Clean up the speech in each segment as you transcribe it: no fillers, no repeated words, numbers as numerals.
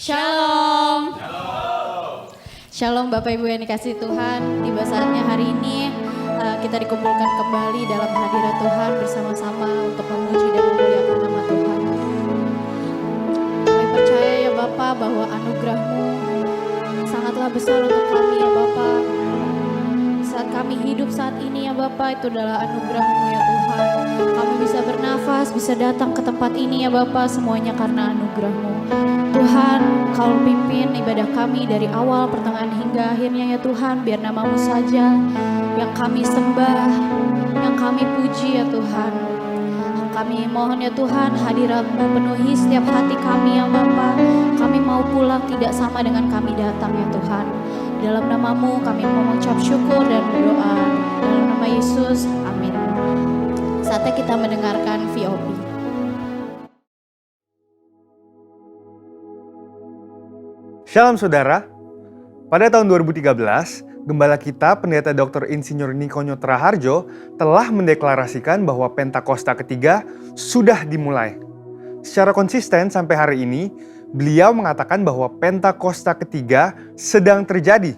Shalom. Shalom Bapak Ibu yang dikasihi Tuhan. Tiba saatnya hari ini kita dikumpulkan kembali dalam hadirat Tuhan bersama-sama untuk memuji dan memuliakan nama Tuhan. Kami percaya ya Bapak bahwa anugerah-Mu sangatlah besar untuk kami ya Bapak. Saat kami hidup saat ini ya Bapak, itu adalah anugerah-Mu ya Tuhan. Kami bisa bernafas, bisa datang ke tempat ini ya Bapak, semuanya karena anugerah-Mu. Tuhan, Kau pimpin ibadah kami dari awal, pertengahan hingga akhirnya ya Tuhan. Biar nama-Mu saja yang kami sembah, yang kami puji ya Tuhan. Kami mohon ya Tuhan, hadirat-Mu penuhi setiap hati kami ya Bapa. Kami mau pulang tidak sama dengan kami datang ya Tuhan. Dalam nama-Mu kami mengucap syukur dan berdoa. Dalam nama Yesus, amin. Saatnya kita mendengarkan VOP. Shalom saudara, pada tahun 2013, Gembala kita, Pendeta Dr. Insinyur Nikonyo Traharjo, telah mendeklarasikan bahwa Pentakosta ketiga sudah dimulai. Secara konsisten sampai hari ini, beliau mengatakan bahwa Pentakosta ketiga sedang terjadi.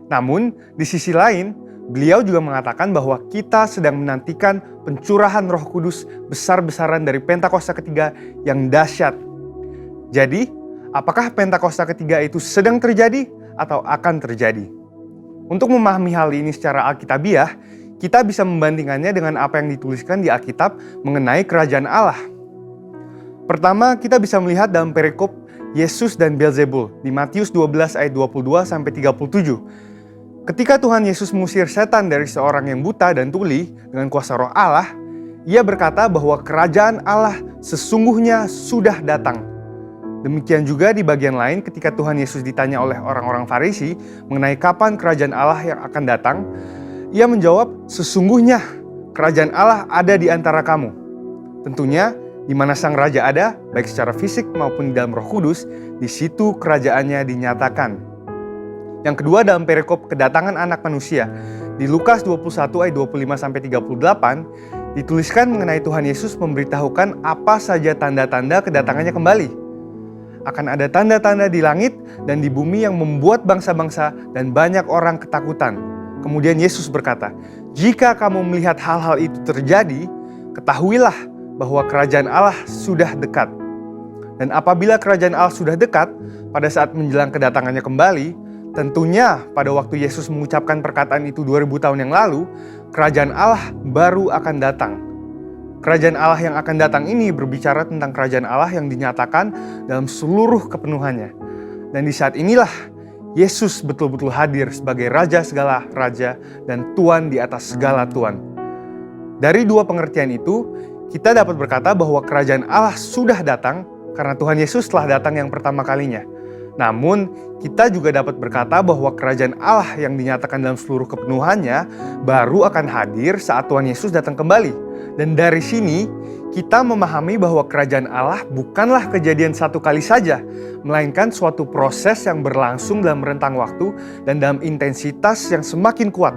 Namun, di sisi lain, beliau juga mengatakan bahwa kita sedang menantikan pencurahan Roh Kudus besar-besaran dari Pentakosta ketiga yang dahsyat. Jadi, apakah Pentakosta ketiga itu sedang terjadi atau akan terjadi? Untuk memahami hal ini secara alkitabiah, kita bisa membandingkannya dengan apa yang dituliskan di Alkitab mengenai kerajaan Allah. Pertama, kita bisa melihat dalam perikop Yesus dan Beelzebul di Matius 12 ayat 22-37. Ketika Tuhan Yesus mengusir setan dari seorang yang buta dan tuli dengan kuasa Roh Allah, Ia berkata bahwa kerajaan Allah sesungguhnya sudah datang. Demikian juga di bagian lain ketika Tuhan Yesus ditanya oleh orang-orang Farisi mengenai kapan kerajaan Allah yang akan datang, Ia menjawab, sesungguhnya kerajaan Allah ada di antara kamu. Tentunya di mana sang raja ada, baik secara fisik maupun di dalam Roh Kudus, di situ kerajaannya dinyatakan. Yang kedua dalam perikop kedatangan anak manusia, di Lukas 21 ayat 25-38, dituliskan mengenai Tuhan Yesus memberitahukan apa saja tanda-tanda kedatangannya kembali. Akan ada tanda-tanda di langit dan di bumi yang membuat bangsa-bangsa dan banyak orang ketakutan. Kemudian Yesus berkata, jika kamu melihat hal-hal itu terjadi, ketahuilah bahwa kerajaan Allah sudah dekat. Dan apabila kerajaan Allah sudah dekat, pada saat menjelang kedatangannya kembali, tentunya pada waktu Yesus mengucapkan perkataan itu 2000 tahun yang lalu, kerajaan Allah baru akan datang. Kerajaan Allah yang akan datang ini berbicara tentang kerajaan Allah yang dinyatakan dalam seluruh kepenuhannya. Dan di saat inilah Yesus betul-betul hadir sebagai Raja segala Raja dan Tuan di atas segala Tuan. Dari dua pengertian itu, kita dapat berkata bahwa kerajaan Allah sudah datang karena Tuhan Yesus telah datang yang pertama kalinya. Namun, kita juga dapat berkata bahwa kerajaan Allah yang dinyatakan dalam seluruh kepenuhannya baru akan hadir saat Tuhan Yesus datang kembali. Dan dari sini, kita memahami bahwa kerajaan Allah bukanlah kejadian satu kali saja, melainkan suatu proses yang berlangsung dalam rentang waktu dan dalam intensitas yang semakin kuat.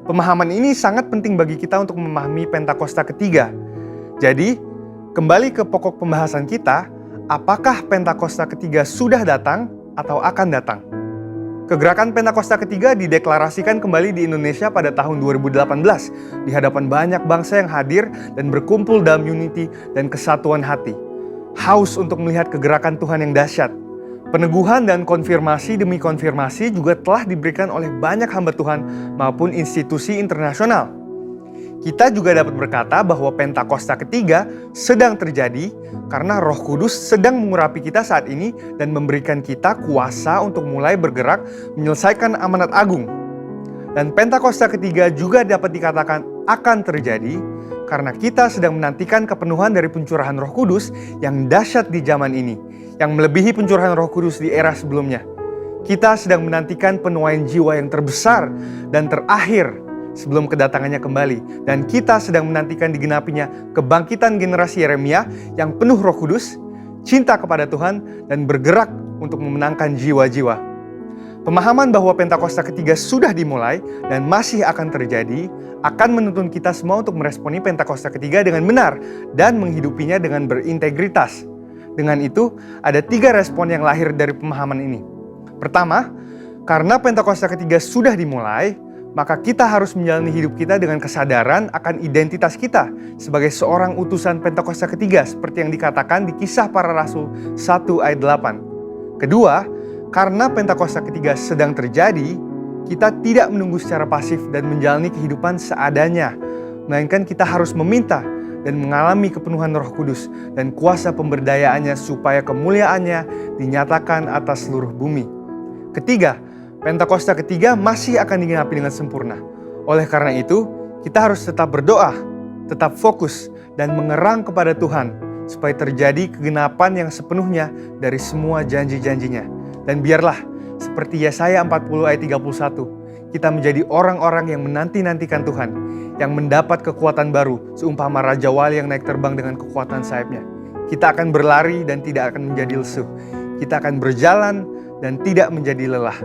Pemahaman ini sangat penting bagi kita untuk memahami Pentakosta ketiga. Jadi, kembali ke pokok pembahasan kita, apakah Pentakosta ketiga sudah datang atau akan datang? Kegerakan Pentakosta ketiga dideklarasikan kembali di Indonesia pada tahun 2018 di hadapan banyak bangsa yang hadir dan berkumpul dalam unity dan kesatuan hati. Haus untuk melihat kegerakan Tuhan yang dahsyat. Peneguhan dan konfirmasi demi konfirmasi juga telah diberikan oleh banyak hamba Tuhan maupun institusi internasional. Kita juga dapat berkata bahwa Pentakosta ketiga sedang terjadi karena Roh Kudus sedang mengurapi kita saat ini dan memberikan kita kuasa untuk mulai bergerak menyelesaikan amanat agung. Dan Pentakosta ketiga juga dapat dikatakan akan terjadi karena kita sedang menantikan kepenuhan dari pencurahan Roh Kudus yang dahsyat di zaman ini, yang melebihi pencurahan Roh Kudus di era sebelumnya. Kita sedang menantikan penuaian jiwa yang terbesar dan terakhir sebelum kedatangannya kembali. Dan kita sedang menantikan digenapinya kebangkitan generasi Yeremia yang penuh Roh Kudus, cinta kepada Tuhan, dan bergerak untuk memenangkan jiwa-jiwa. Pemahaman bahwa Pentakosta ketiga sudah dimulai dan masih akan terjadi akan menuntun kita semua untuk meresponi Pentakosta ketiga dengan benar dan menghidupinya dengan berintegritas. Dengan itu, ada 3 respon yang lahir dari pemahaman ini. Pertama, karena Pentakosta ketiga sudah dimulai, maka kita harus menjalani hidup kita dengan kesadaran akan identitas kita sebagai seorang utusan Pentakosta ketiga seperti yang dikatakan di Kisah Para Rasul 1 ayat 8. Kedua, karena Pentakosta ketiga sedang terjadi, kita tidak menunggu secara pasif dan menjalani kehidupan seadanya, melainkan kita harus meminta dan mengalami kepenuhan Roh Kudus dan kuasa pemberdayaannya supaya kemuliaannya dinyatakan atas seluruh bumi. Ketiga, Pentakosta ketiga masih akan digenapi dengan sempurna. Oleh karena itu, kita harus tetap berdoa, tetap fokus, dan mengerang kepada Tuhan supaya terjadi kegenapan yang sepenuhnya dari semua janji-janjinya. Dan biarlah seperti Yesaya 40 ayat 31, kita menjadi orang-orang yang menanti-nantikan Tuhan, yang mendapat kekuatan baru seumpama Raja Wali yang naik terbang dengan kekuatan sayapnya. Kita akan berlari dan tidak akan menjadi lesu. Kita akan berjalan dan tidak menjadi lelah.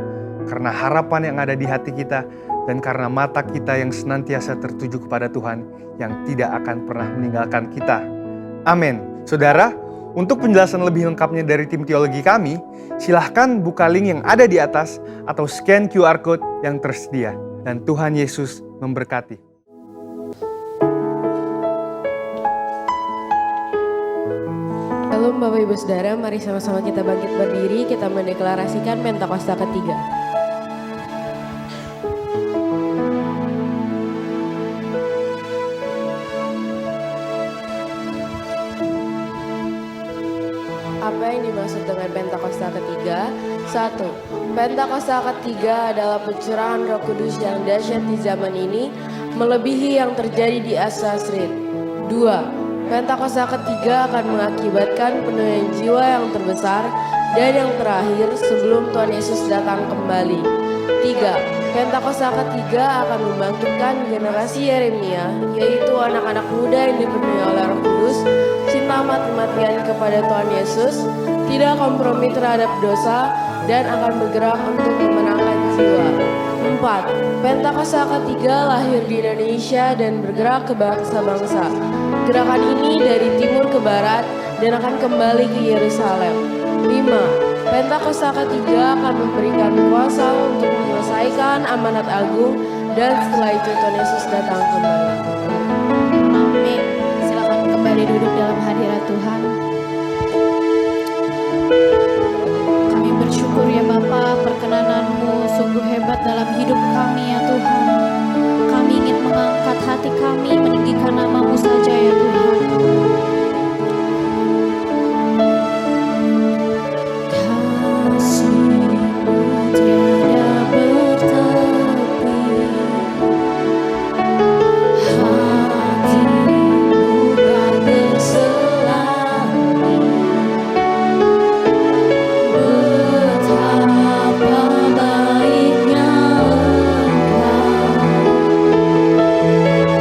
Karena harapan yang ada di hati kita dan karena mata kita yang senantiasa tertuju kepada Tuhan yang tidak akan pernah meninggalkan kita. Amin. Saudara, untuk penjelasan lebih lengkapnya dari tim teologi kami, silahkan buka link yang ada di atas atau scan QR Code yang tersedia. Dan Tuhan Yesus memberkati. Halo Bapak Ibu Saudara, mari sama-sama kita bangkit berdiri, kita mendeklarasikan Pentakosta ketiga. Apa yang dimaksud dengan Pentakosta ketiga? 1. Pentakosta ketiga adalah pencurahan Roh Kudus yang dahsyat di zaman ini, melebihi yang terjadi di Asa-Srit. 2. Pentakosta ketiga akan mengakibatkan penuaian jiwa yang terbesar dan yang terakhir sebelum Tuhan Yesus datang kembali. 3. Pentakosta ketiga akan membangkitkan generasi Yeremia, yaitu anak-anak muda yang dipenuhi oleh Roh Kudus, cinta mati-matian kepada Tuhan Yesus, tidak kompromi terhadap dosa, dan akan bergerak untuk memenangkan jiwa. 4. Pentakosta ketiga lahir di Indonesia dan bergerak ke bangsa-bangsa. Gerakan ini dari timur ke barat dan akan kembali ke Yerusalem. 5. Pentakosta ketiga akan memberikan kuasa untuk menyelesaikan amanat agung dan setelah itu Tuhan Yesus datang kembali. Amin. Silakan kembali duduk dalam hadirat Tuhan. Kami bersyukur ya Bapa, perkenanan-Mu sungguh hebat dalam hidup kami ya Tuhan. Kami ingin mengangkat hati kami meninggikan nama-Mu saja ya Tuhan.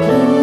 Ku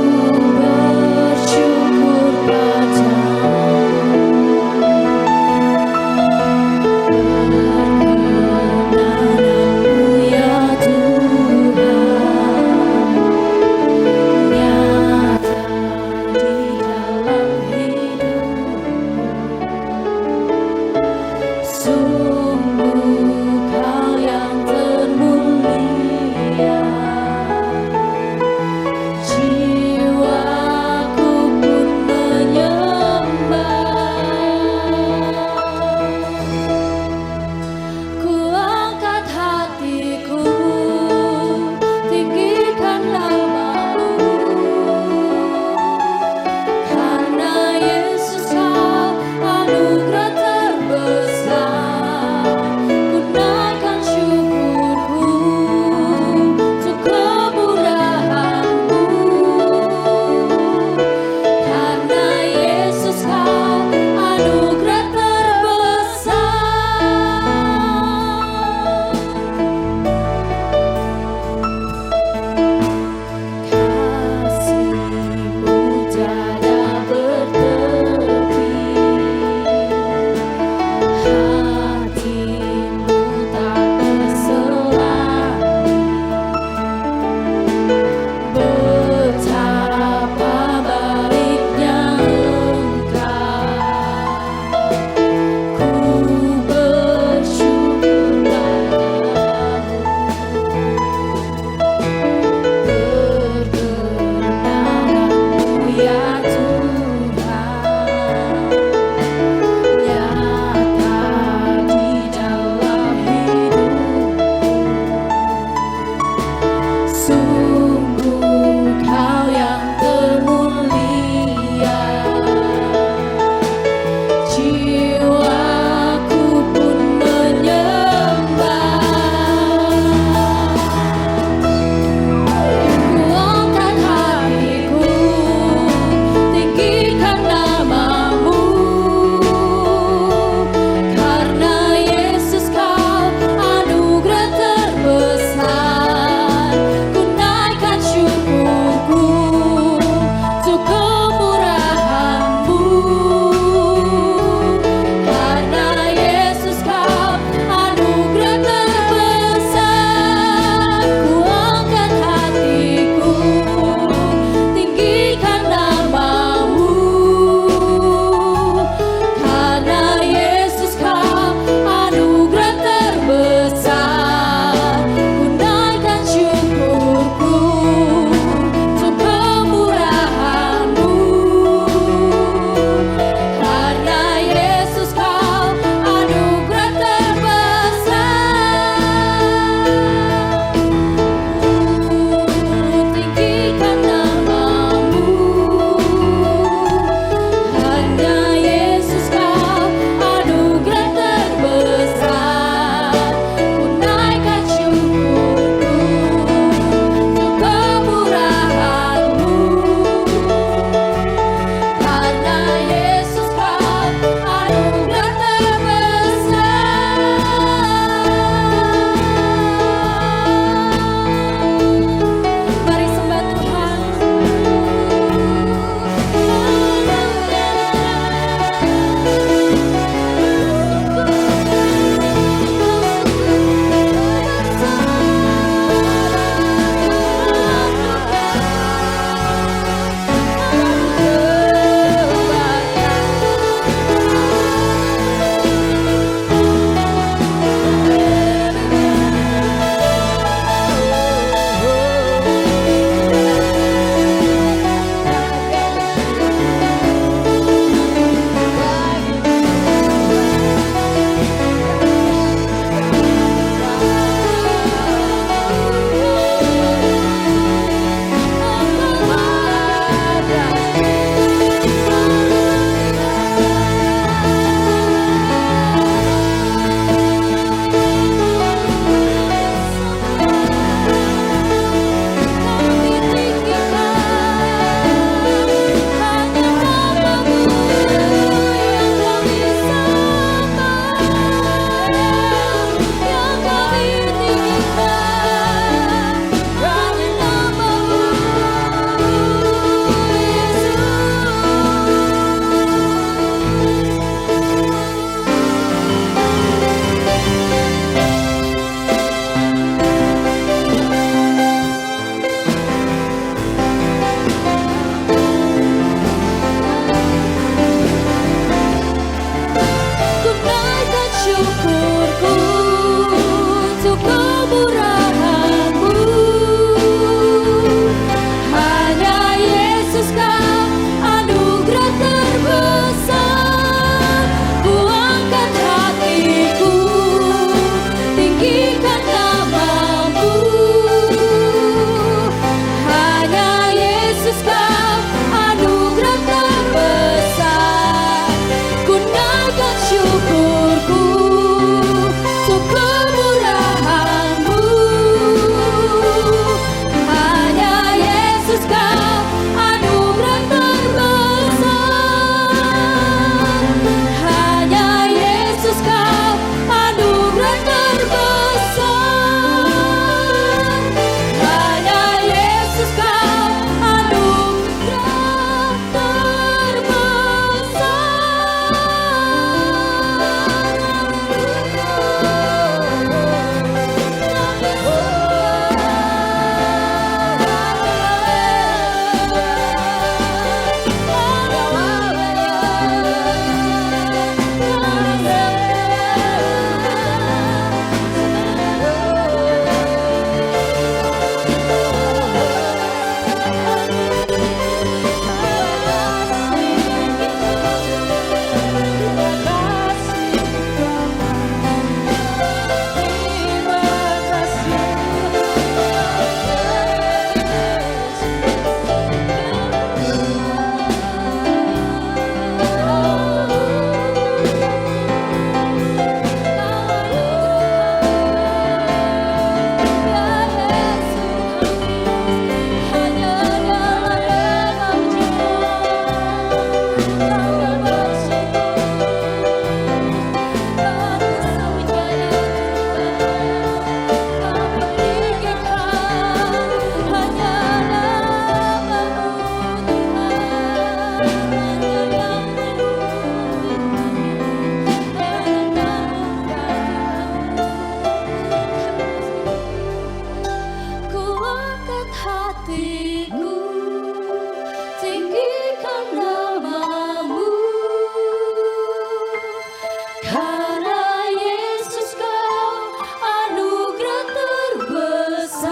Karena Yesus kau anugerah terbesar,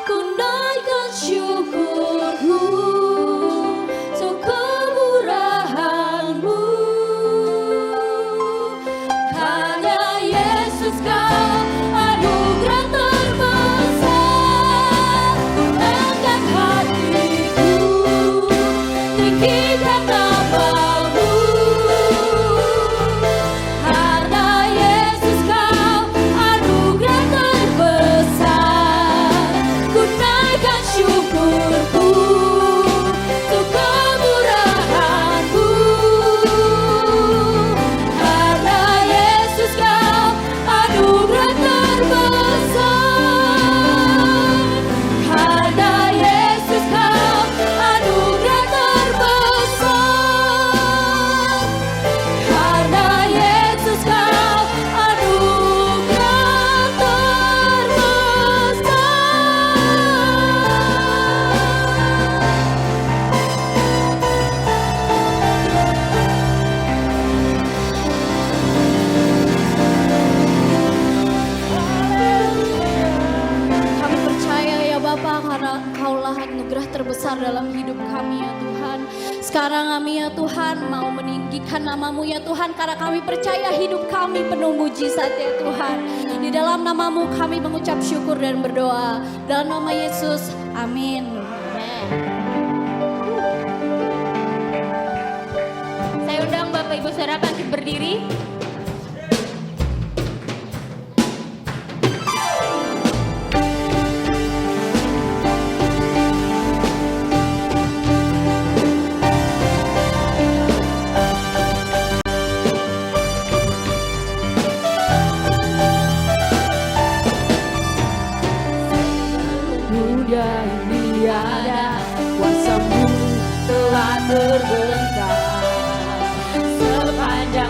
ku naikkan syukurku untuk kemurahan-Mu. Karena Yesus kau anugerah terbesar, ku angkat hatiku, tinggikan nama-Mu. Karena Yesus kau anugerah terbesar, ku naikkan syukurku untuk kemurahan-Mu. Karena Yesus kau anugerah terbesar, karena Yesus kau anugerah terbesar, karena Yesus kau anugerah terbesar. Kami percaya ya Bapa, karena Engkaulah anugerah terbesar dalam hidup kami ya Tuhan. Sekarang kami ya Tuhan mau meninggikan nama-Mu ya Tuhan, karena kami percaya hidup kami penuh mujizat ya Tuhan. Di dalam nama-Mu kami mengucap syukur dan berdoa. Dalam nama Yesus, amin. Saya undang Bapak Ibu Saudara bangkit berdiri. Mudah tiada, kuasa-Mu telah terbentang sepanjang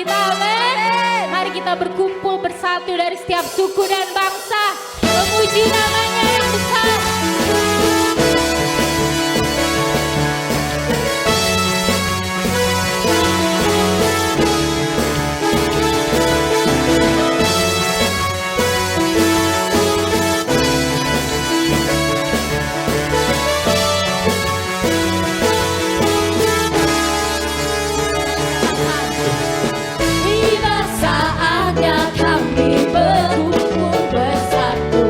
Amin. Mari kita berkumpul bersatu dari setiap suku dan bangsa, memuji namanya yang besar. Tiba saatnya kami berkumpul bersatu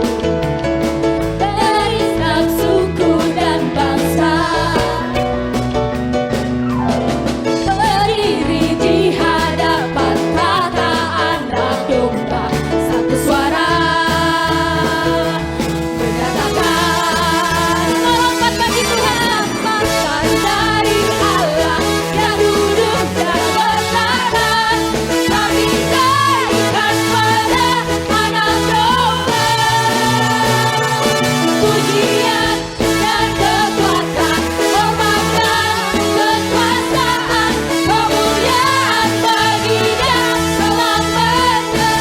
dari setiap suku dan bangsa, berdiri di hadapan tata anak domba, satu suara menyatakan melompat bagi Tuhan, bahkan dari Allah yang duduk dan bertata. Kami naikkan pada anak domba, pujian dan kekuatan, hormatan, kekuasaan, kemuliaan baginya selamanya.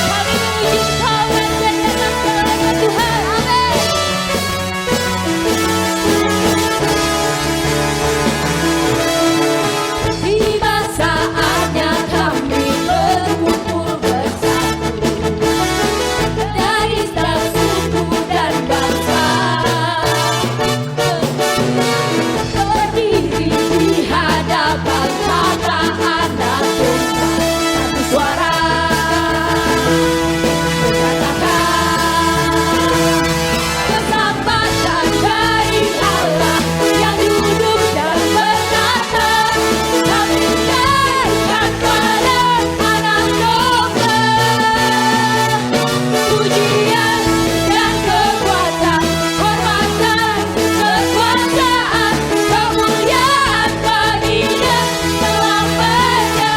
Kami memuji Engkau dan bernyata kepada Tuhan. Tiba saatnya kami berkumpul bersatu dari setiap suku dan bangsa, berdiri di hadapan tata anak domba, satu suara menyatakan keselamatan dari Allah yang duduk dan berkata. Kami naikkan pada anak domba, pujian dan kekuatan, hormatan, kekuasaan, kemuliaan baginya selamanya.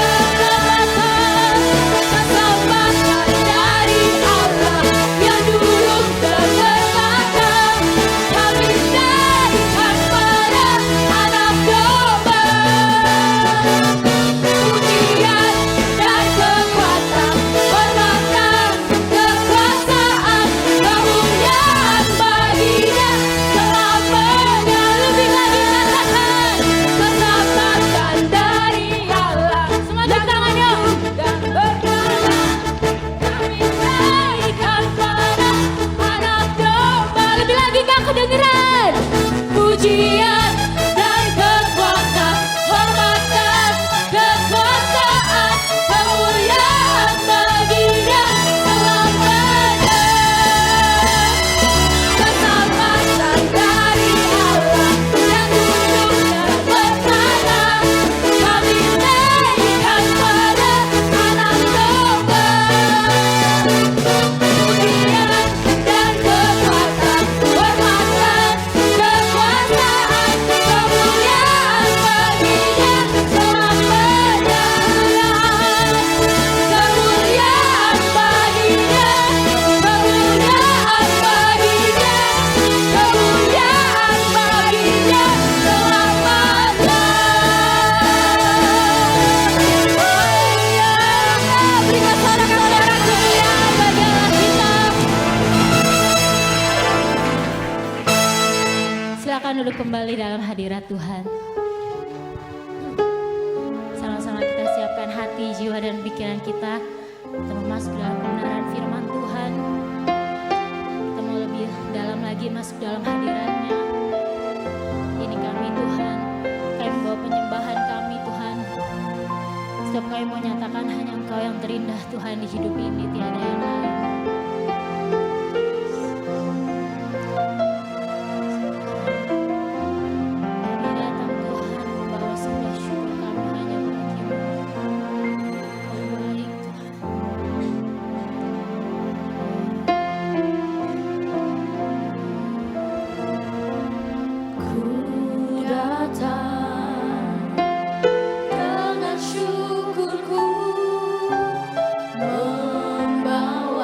Keselamatan dari Allah yang duduk dan berkata. Kami naikkan pada anak domba, pujian dan kekuatan, hormatan, kekuasaan, kemuliaan baginya selamanya. Lebih lagi katakan keselamatan dari Allah. Semua angkat tangannya dan berkata. Kami naikkan pada anak domba. Lebih lagi gak kedengeran. Pujian dan kekuatan, hormatan, kekuasaan, kemuliaan baginya selamanya. Keselamatan dari Allah yang duduk dan berkata. Kami naikkan pada anak domba, pujian dan kekuatan, hormatan, kekuasaan, kemuliaan baginya selamanya. Kemuliaan baginya, kemuliaan baginya, kemuliaan baginya selamanya. Berikan sorak-sorai kemuliaan bagi Allah kita. Silakan duduk kembali dalam hadirat Tuhan. Sama-sama kita siapkan hati, jiwa, dan pikiran kita. Kita mau masuk dalam kebenaran firman Tuhan. Kita mau lebih dalam lagi masuk dalam hadiratnya. Ini kami Tuhan, kami membawa penyembahan kami Tuhan. Setiap kami mau nyatakan hanya Engkau yang terindah Tuhan di hidup ini, tiada yang lain. Kami datang Tuhan membawa sebuah syukur kami hanya bagi-Mu. Kau baik Tuhan. Ku datang dengan syukurku, membawa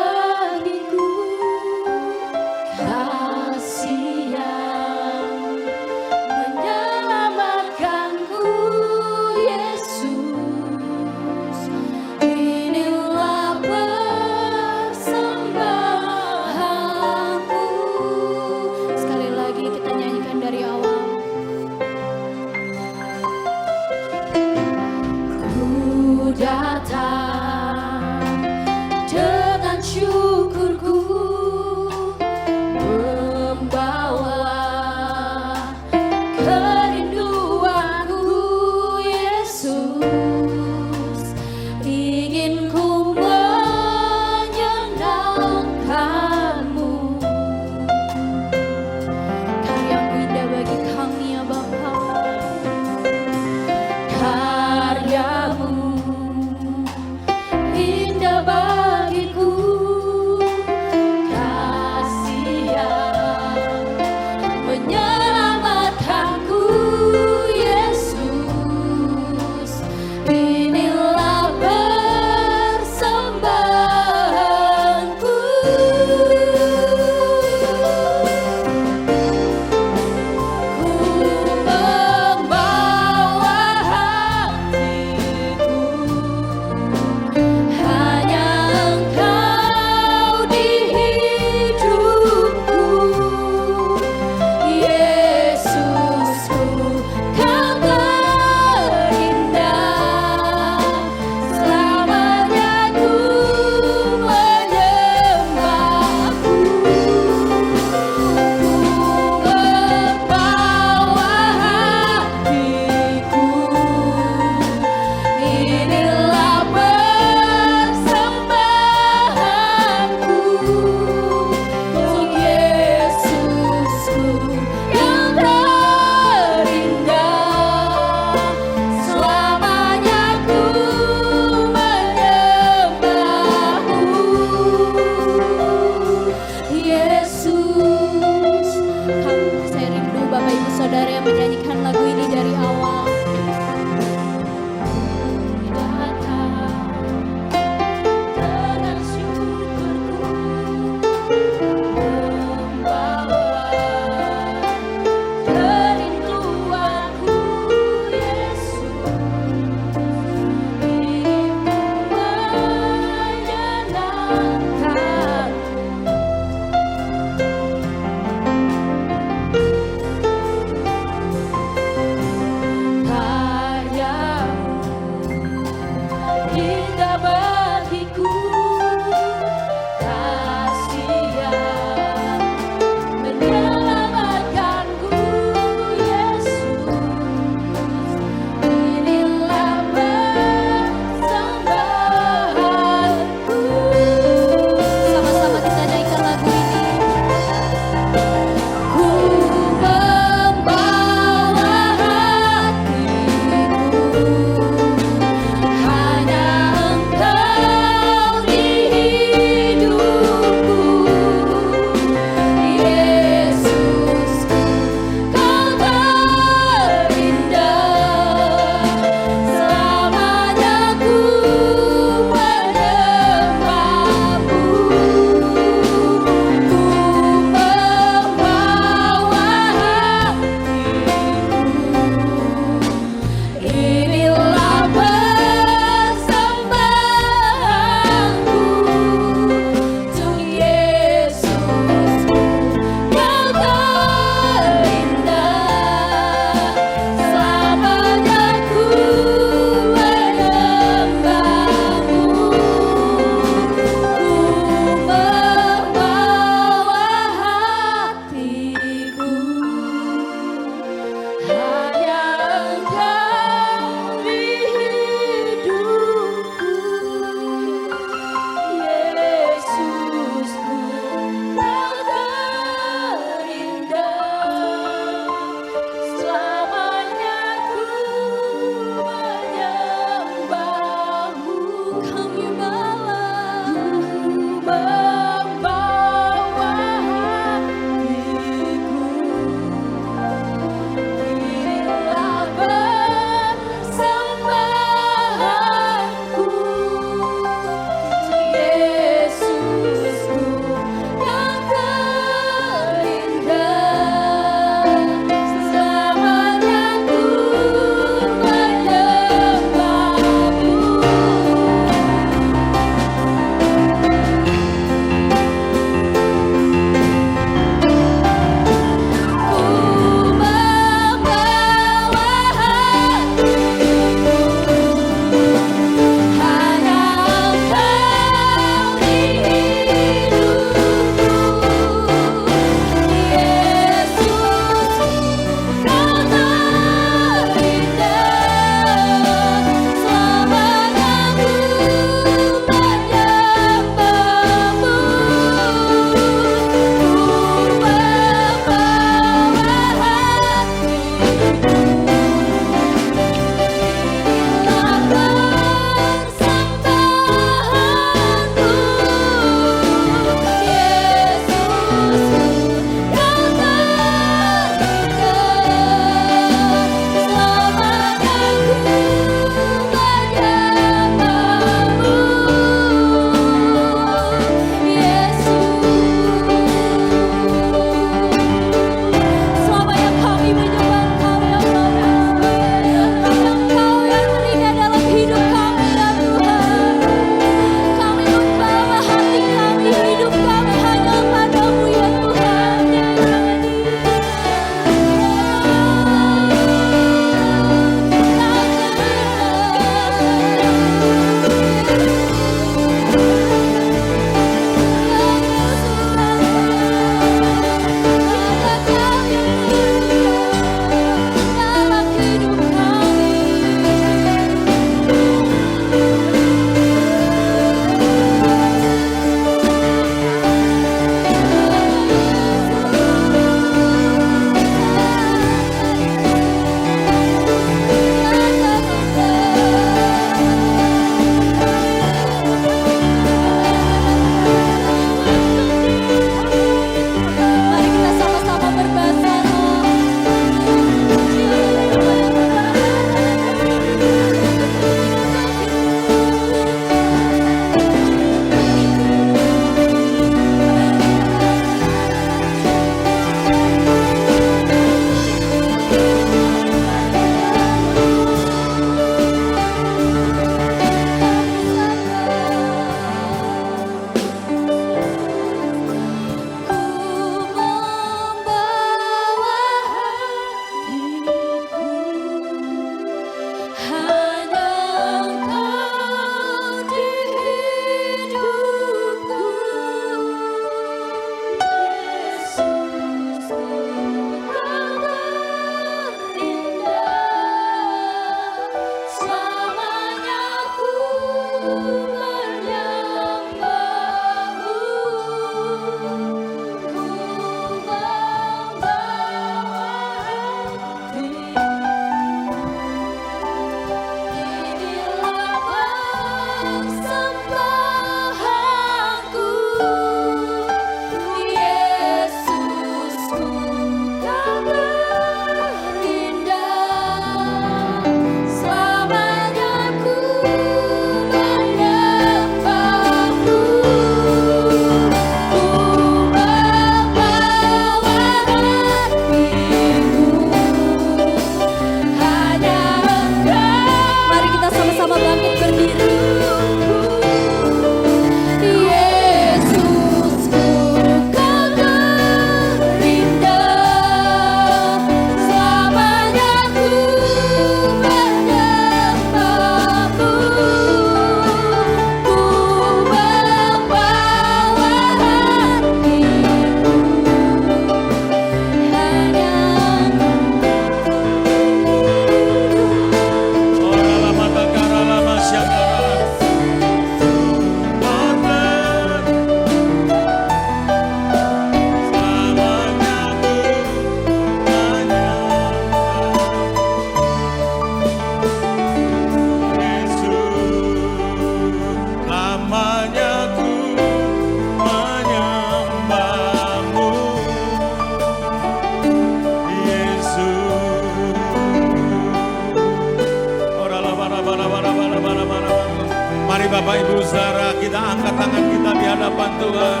kita angkat tangan kita di hadapan Tuhan.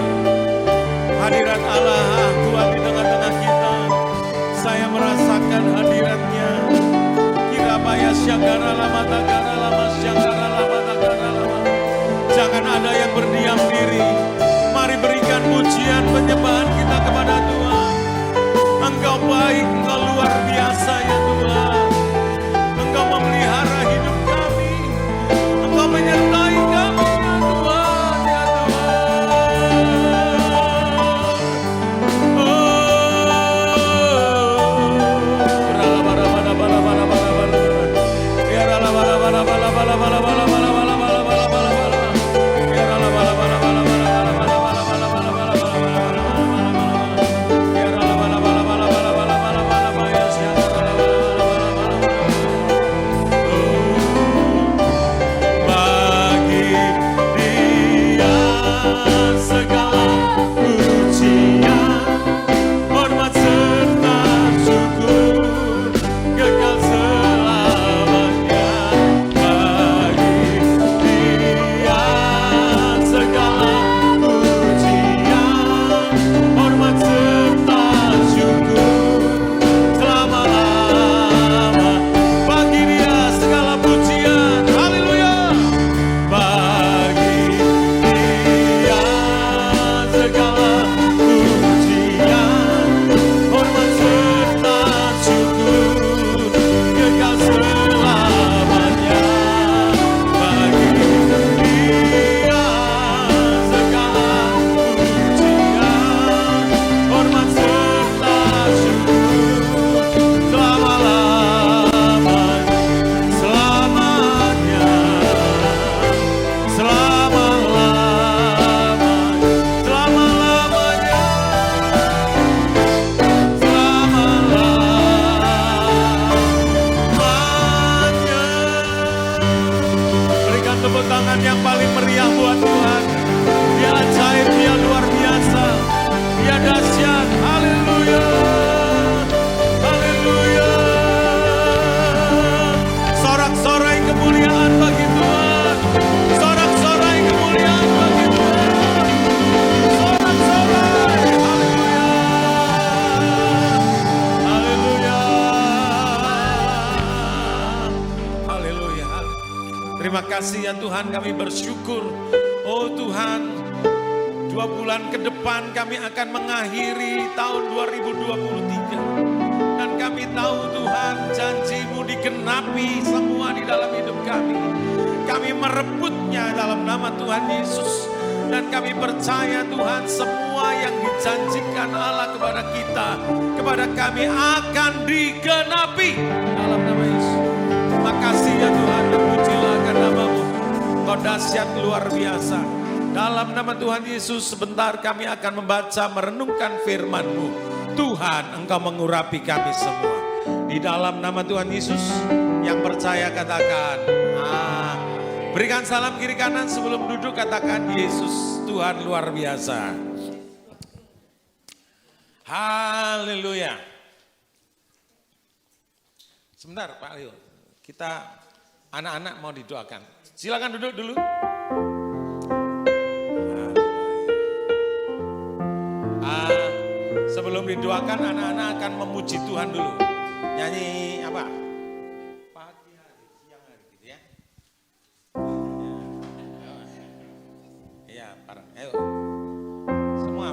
Hadirat Allah Tuhan di tengah-tengah kita. Saya merasakan hadiratnya. Kirabaya syagara lama tagara lama syagara lama tagara lama. Jangan ada yang berdiam diri. Mari berikan pujian penyembahan kita kepada Tuhan. Engkau baik, Engkau luar biasa ya Tuhan. Engkau memelihara hidup kami. Engkau menyertai kami ya Tuhan, ya Tuhan. Terima kasih ya Tuhan, kami bersyukur. Oh Tuhan, 2 bulan ke depan kami akan mengakhiri tahun 2023. Dan kami tahu Tuhan, janji-Mu digenapi semua di dalam hidup kami. Kami merebutnya dalam nama Tuhan Yesus. Dan kami percaya Tuhan, semua yang dijanjikan Allah kepada kita, kepada kami akan digenapi dalam nama Yesus. Terima kasih ya Tuhan, terpujilah akan nama-Mu. Kau dahsyat luar biasa. Dalam nama Tuhan Yesus, sebentar kami akan membaca, merenungkan firman-Mu. Tuhan, Engkau mengurapi kami semua. Di dalam nama Tuhan Yesus, yang percaya katakan, berikan salam kiri kanan sebelum duduk, katakan Yesus Tuhan luar biasa. Haleluya. Sebentar Pak Leo, kita anak-anak mau didoakan. Silakan duduk dulu. Sebelum didoakan, anak-anak akan memuji Tuhan dulu. Nyanyi apa? Pagi hari, siang hari gitu ya. Iya, ayo. Semua.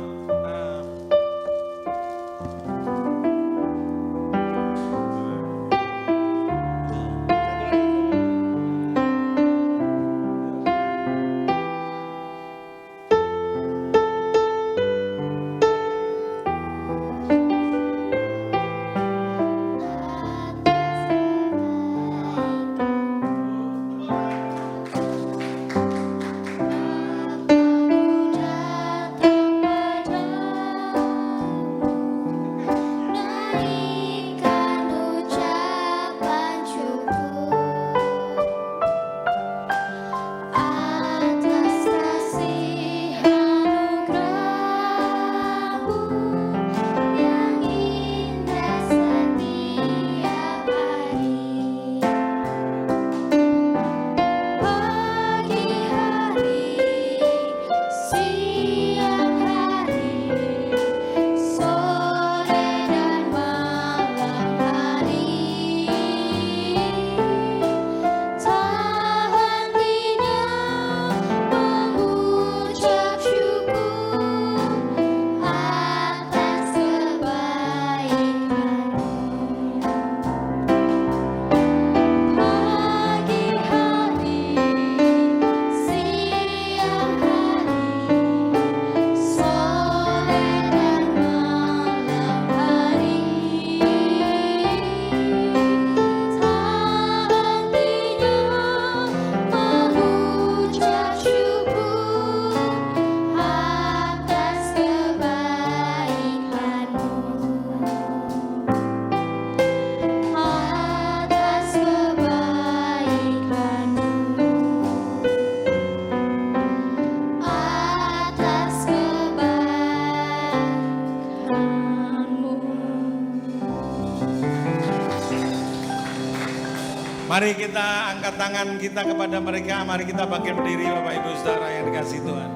Mari kita angkat tangan kita kepada mereka. Mari kita bangkit berdiri Bapak Ibu Saudara yang dikasih Tuhan.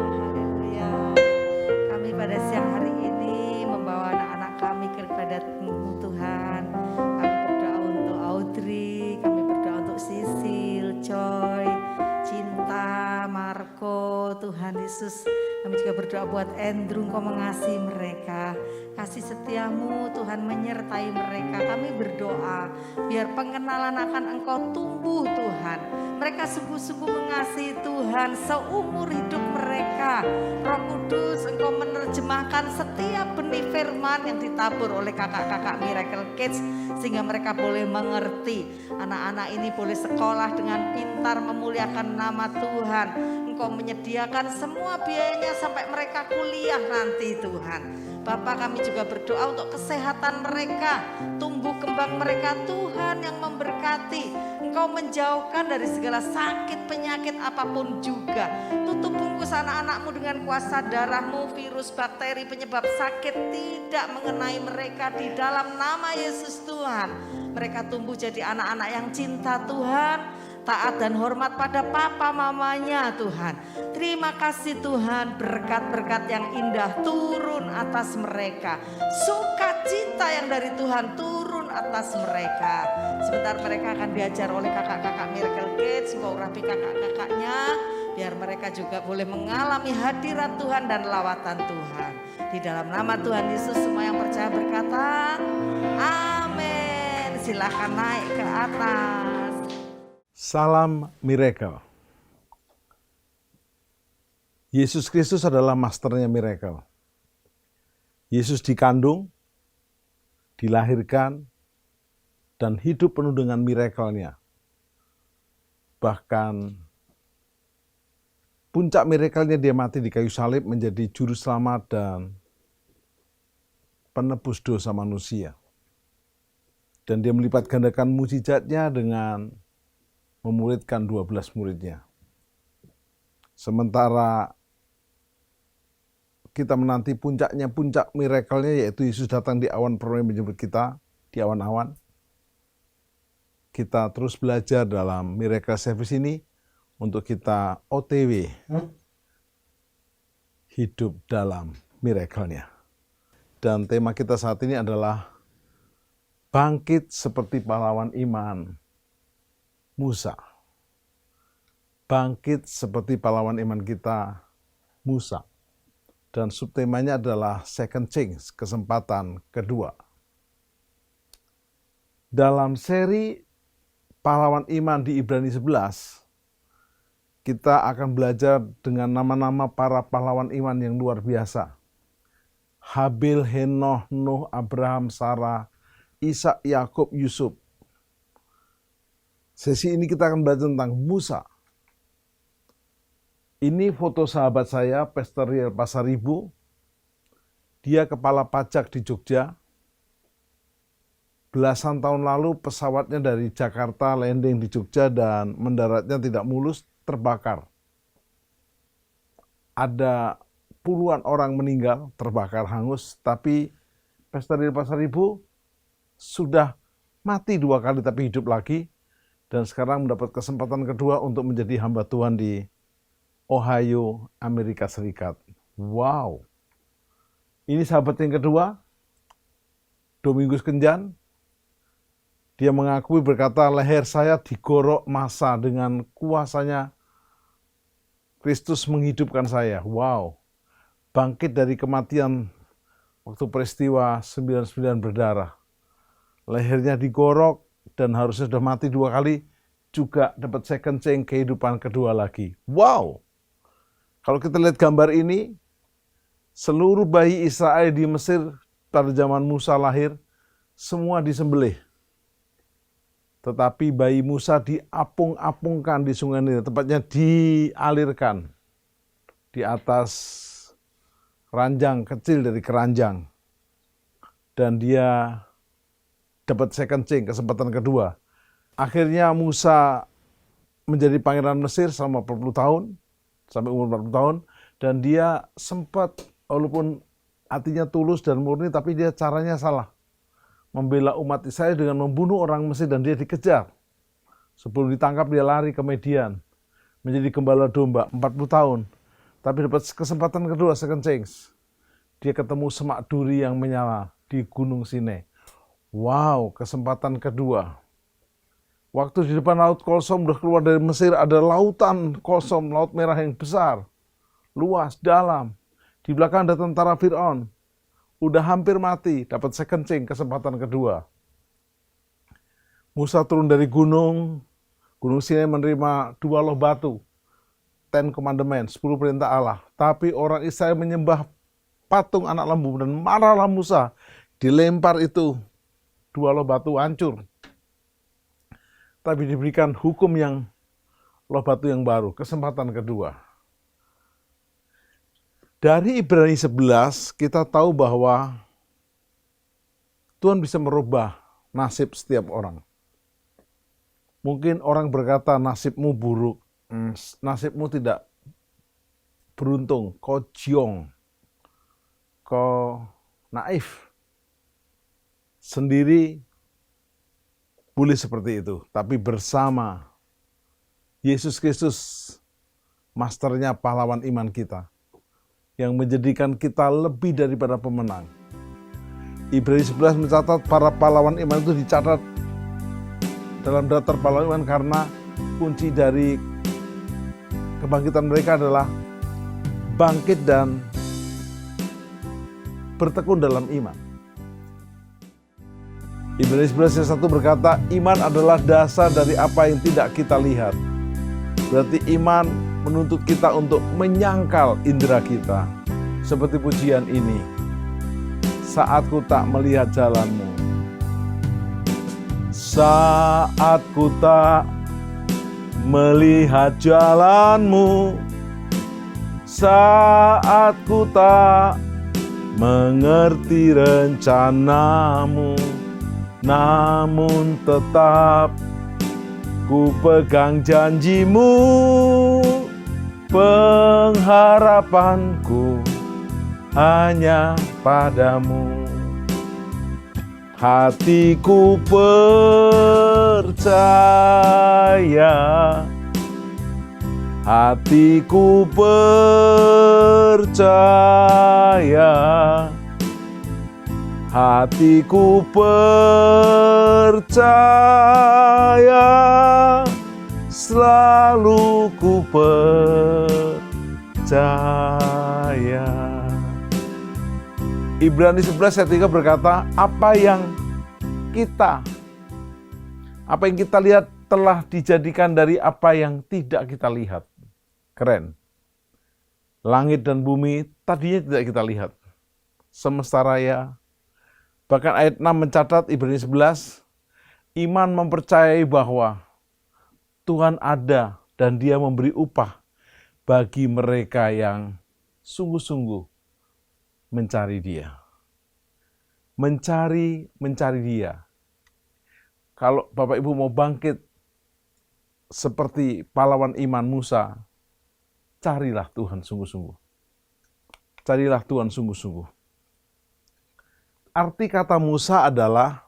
Haleluya. Kami pada siang hari ini membawa anak-anak kami kepada-Mu Tuhan. Kami berdoa untuk Audrey, kami berdoa untuk Sisil, Joy, Cinta, Marco, Tuhan Yesus. Kami juga berdoa buat Andrew, Engkau mengasihi mereka. Kasih setiamu Tuhan menyertai mereka. Kami berdoa biar pengenalan akan Engkau tumbuh Tuhan. Mereka sungguh-sungguh mengasihi Tuhan seumur hidup mereka. Roh Kudus, Engkau menerjemahkan setiap benih firman yang ditabur oleh kakak-kakak Miracle Kids, sehingga mereka boleh mengerti. Anak-anak ini boleh sekolah dengan pintar memuliakan nama Tuhan. Engkau menyediakan semua biayanya sampai mereka kuliah nanti Tuhan. Bapak, kami juga berdoa untuk kesehatan mereka, tumbuh kembang mereka, Tuhan yang memberkati. Engkau menjauhkan dari segala sakit penyakit apapun juga. Tutup bungkus anak-anak-Mu dengan kuasa darah-Mu, virus bakteri penyebab sakit tidak mengenai mereka di dalam nama Yesus Tuhan. Mereka tumbuh jadi anak-anak yang cinta Tuhan, taat dan hormat pada papa mamanya Tuhan. Terima kasih Tuhan, berkat-berkat yang indah turun atas mereka. Sukacita yang dari Tuhan turun atas mereka. Sebentar mereka akan diajar oleh kakak-kakak Miracle Kids. Engkau urapi kakak-kakaknya biar mereka juga boleh mengalami hadirat Tuhan dan lawatan Tuhan. Di dalam nama Tuhan Yesus semua yang percaya berkata amin. Silakan naik ke atas. Salam miracle. Yesus Kristus adalah masternya miracle. Yesus dikandung, dilahirkan, dan hidup penuh dengan miracle-nya. Bahkan puncak miracle-nya dia mati di kayu salib menjadi juru selamat dan penebus dosa manusia. Dan dia melipat gandakan mujizatnya dengan memuridkan 12 muridnya. Sementara kita menanti puncak miracle-nya, yaitu Yesus datang di awan permai menjemput kita, di awan-awan. Kita terus belajar dalam miracle service ini untuk kita OTW hidup dalam miracle-nya. Dan tema kita saat ini adalah bangkit seperti pahlawan iman Musa. Bangkit seperti pahlawan iman kita, Musa. Dan subtemanya adalah second chance, kesempatan kedua. Dalam seri pahlawan iman di Ibrani 11, kita akan belajar dengan nama-nama para pahlawan iman yang luar biasa. Habil, Henoh, Nuh, Abraham, Sarah, Ishak, Yakub, Yusuf. Sesi ini kita akan belajar tentang Musa. Ini foto sahabat saya, Pastor Riel Pasaribu. Dia kepala pajak di Jogja. Belasan tahun lalu pesawatnya dari Jakarta landing di Jogja dan mendaratnya tidak mulus, terbakar. Ada puluhan orang meninggal, terbakar hangus, tapi Pastor Riel Pasaribu sudah mati 2 kali tapi hidup lagi. Dan sekarang mendapat kesempatan kedua untuk menjadi hamba Tuhan di Ohio, Amerika Serikat. Wow. Ini sahabat yang kedua, Domingus Kenjan. Dia mengakui berkata, leher saya digorok massa, dengan kuasanya Kristus menghidupkan saya. Wow. Bangkit dari kematian waktu peristiwa 99 berdarah. Lehernya digorok dan harusnya sudah mati 2 kali, juga dapat second chance kehidupan kedua lagi. Wow. Kalau kita lihat gambar ini, seluruh bayi Israel di Mesir pada zaman Musa lahir, semua disembelih. Tetapi bayi Musa diapung-apungkan di sungai Nil, tepatnya dialirkan di atas ranjang kecil dari keranjang. Dan dia dapat second chance, kesempatan kedua. Akhirnya Musa menjadi pangeran Mesir selama 40 tahun, sampai umur 40 tahun. Dan dia sempat, walaupun hatinya tulus dan murni, tapi dia caranya salah. membela umat Israel dengan membunuh orang Mesir dan dia dikejar. Sebelum ditangkap dia lari ke Median, menjadi gembala domba 40 tahun. Tapi dapat kesempatan kedua, second chance. Dia ketemu semak duri yang menyala di Gunung Sinai. Wow, kesempatan kedua. Waktu di depan Laut Kolsom udah keluar dari Mesir, ada lautan Kolsom, Laut Merah yang besar, luas, dalam. Di belakang ada tentara Fir'aun. Udah hampir mati, dapat second chance, kesempatan kedua. Musa turun dari Gunung Sinai menerima 2 loh batu, 10 commandment, 10 perintah Allah. Tapi orang Israel menyembah patung anak lembu dan marahlah Musa. Dilempar itu 2 loh batu, hancur. Tapi diberikan hukum yang loh batu yang baru, kesempatan kedua. Dari Ibrani 11 kita tahu bahwa Tuhan bisa merubah nasib setiap orang. Mungkin orang berkata nasibmu buruk, nasibmu tidak beruntung, kau jiong, kau naif. Sendiri boleh seperti itu, tapi bersama Yesus Kristus, masternya pahlawan iman kita, yang menjadikan kita lebih daripada pemenang. Ibrani 11 mencatat para pahlawan iman itu dicatat dalam daftar pahlawan iman karena kunci dari kebangkitan mereka adalah bangkit dan bertekun dalam iman. Ibrani 11 ayat 1 berkata, iman adalah dasar dari apa yang tidak kita lihat. Berarti iman menuntut kita untuk menyangkal indera kita. Seperti pujian ini, saat ku tak melihat jalanmu. Saat ku tak melihat jalanmu, saat ku tak mengerti rencanamu, namun tetap ku pegang janjimu, pengharapanku hanya padamu. Hatiku percaya, hatiku percaya, hatiku percaya, selalu ku percaya. Ibrani 11 ayat 3 berkata, apa yang kita lihat telah dijadikan dari apa yang tidak kita lihat. Keren. Langit dan bumi tadinya tidak kita lihat. Semesta raya. Bahkan ayat 6 mencatat, Ibrani 11, iman mempercayai bahwa Tuhan ada dan Dia memberi upah bagi mereka yang sungguh-sungguh mencari Dia. Mencari Dia. Kalau Bapak Ibu mau bangkit seperti pahlawan iman Musa, carilah Tuhan sungguh-sungguh. Carilah Tuhan sungguh-sungguh. Arti kata Musa adalah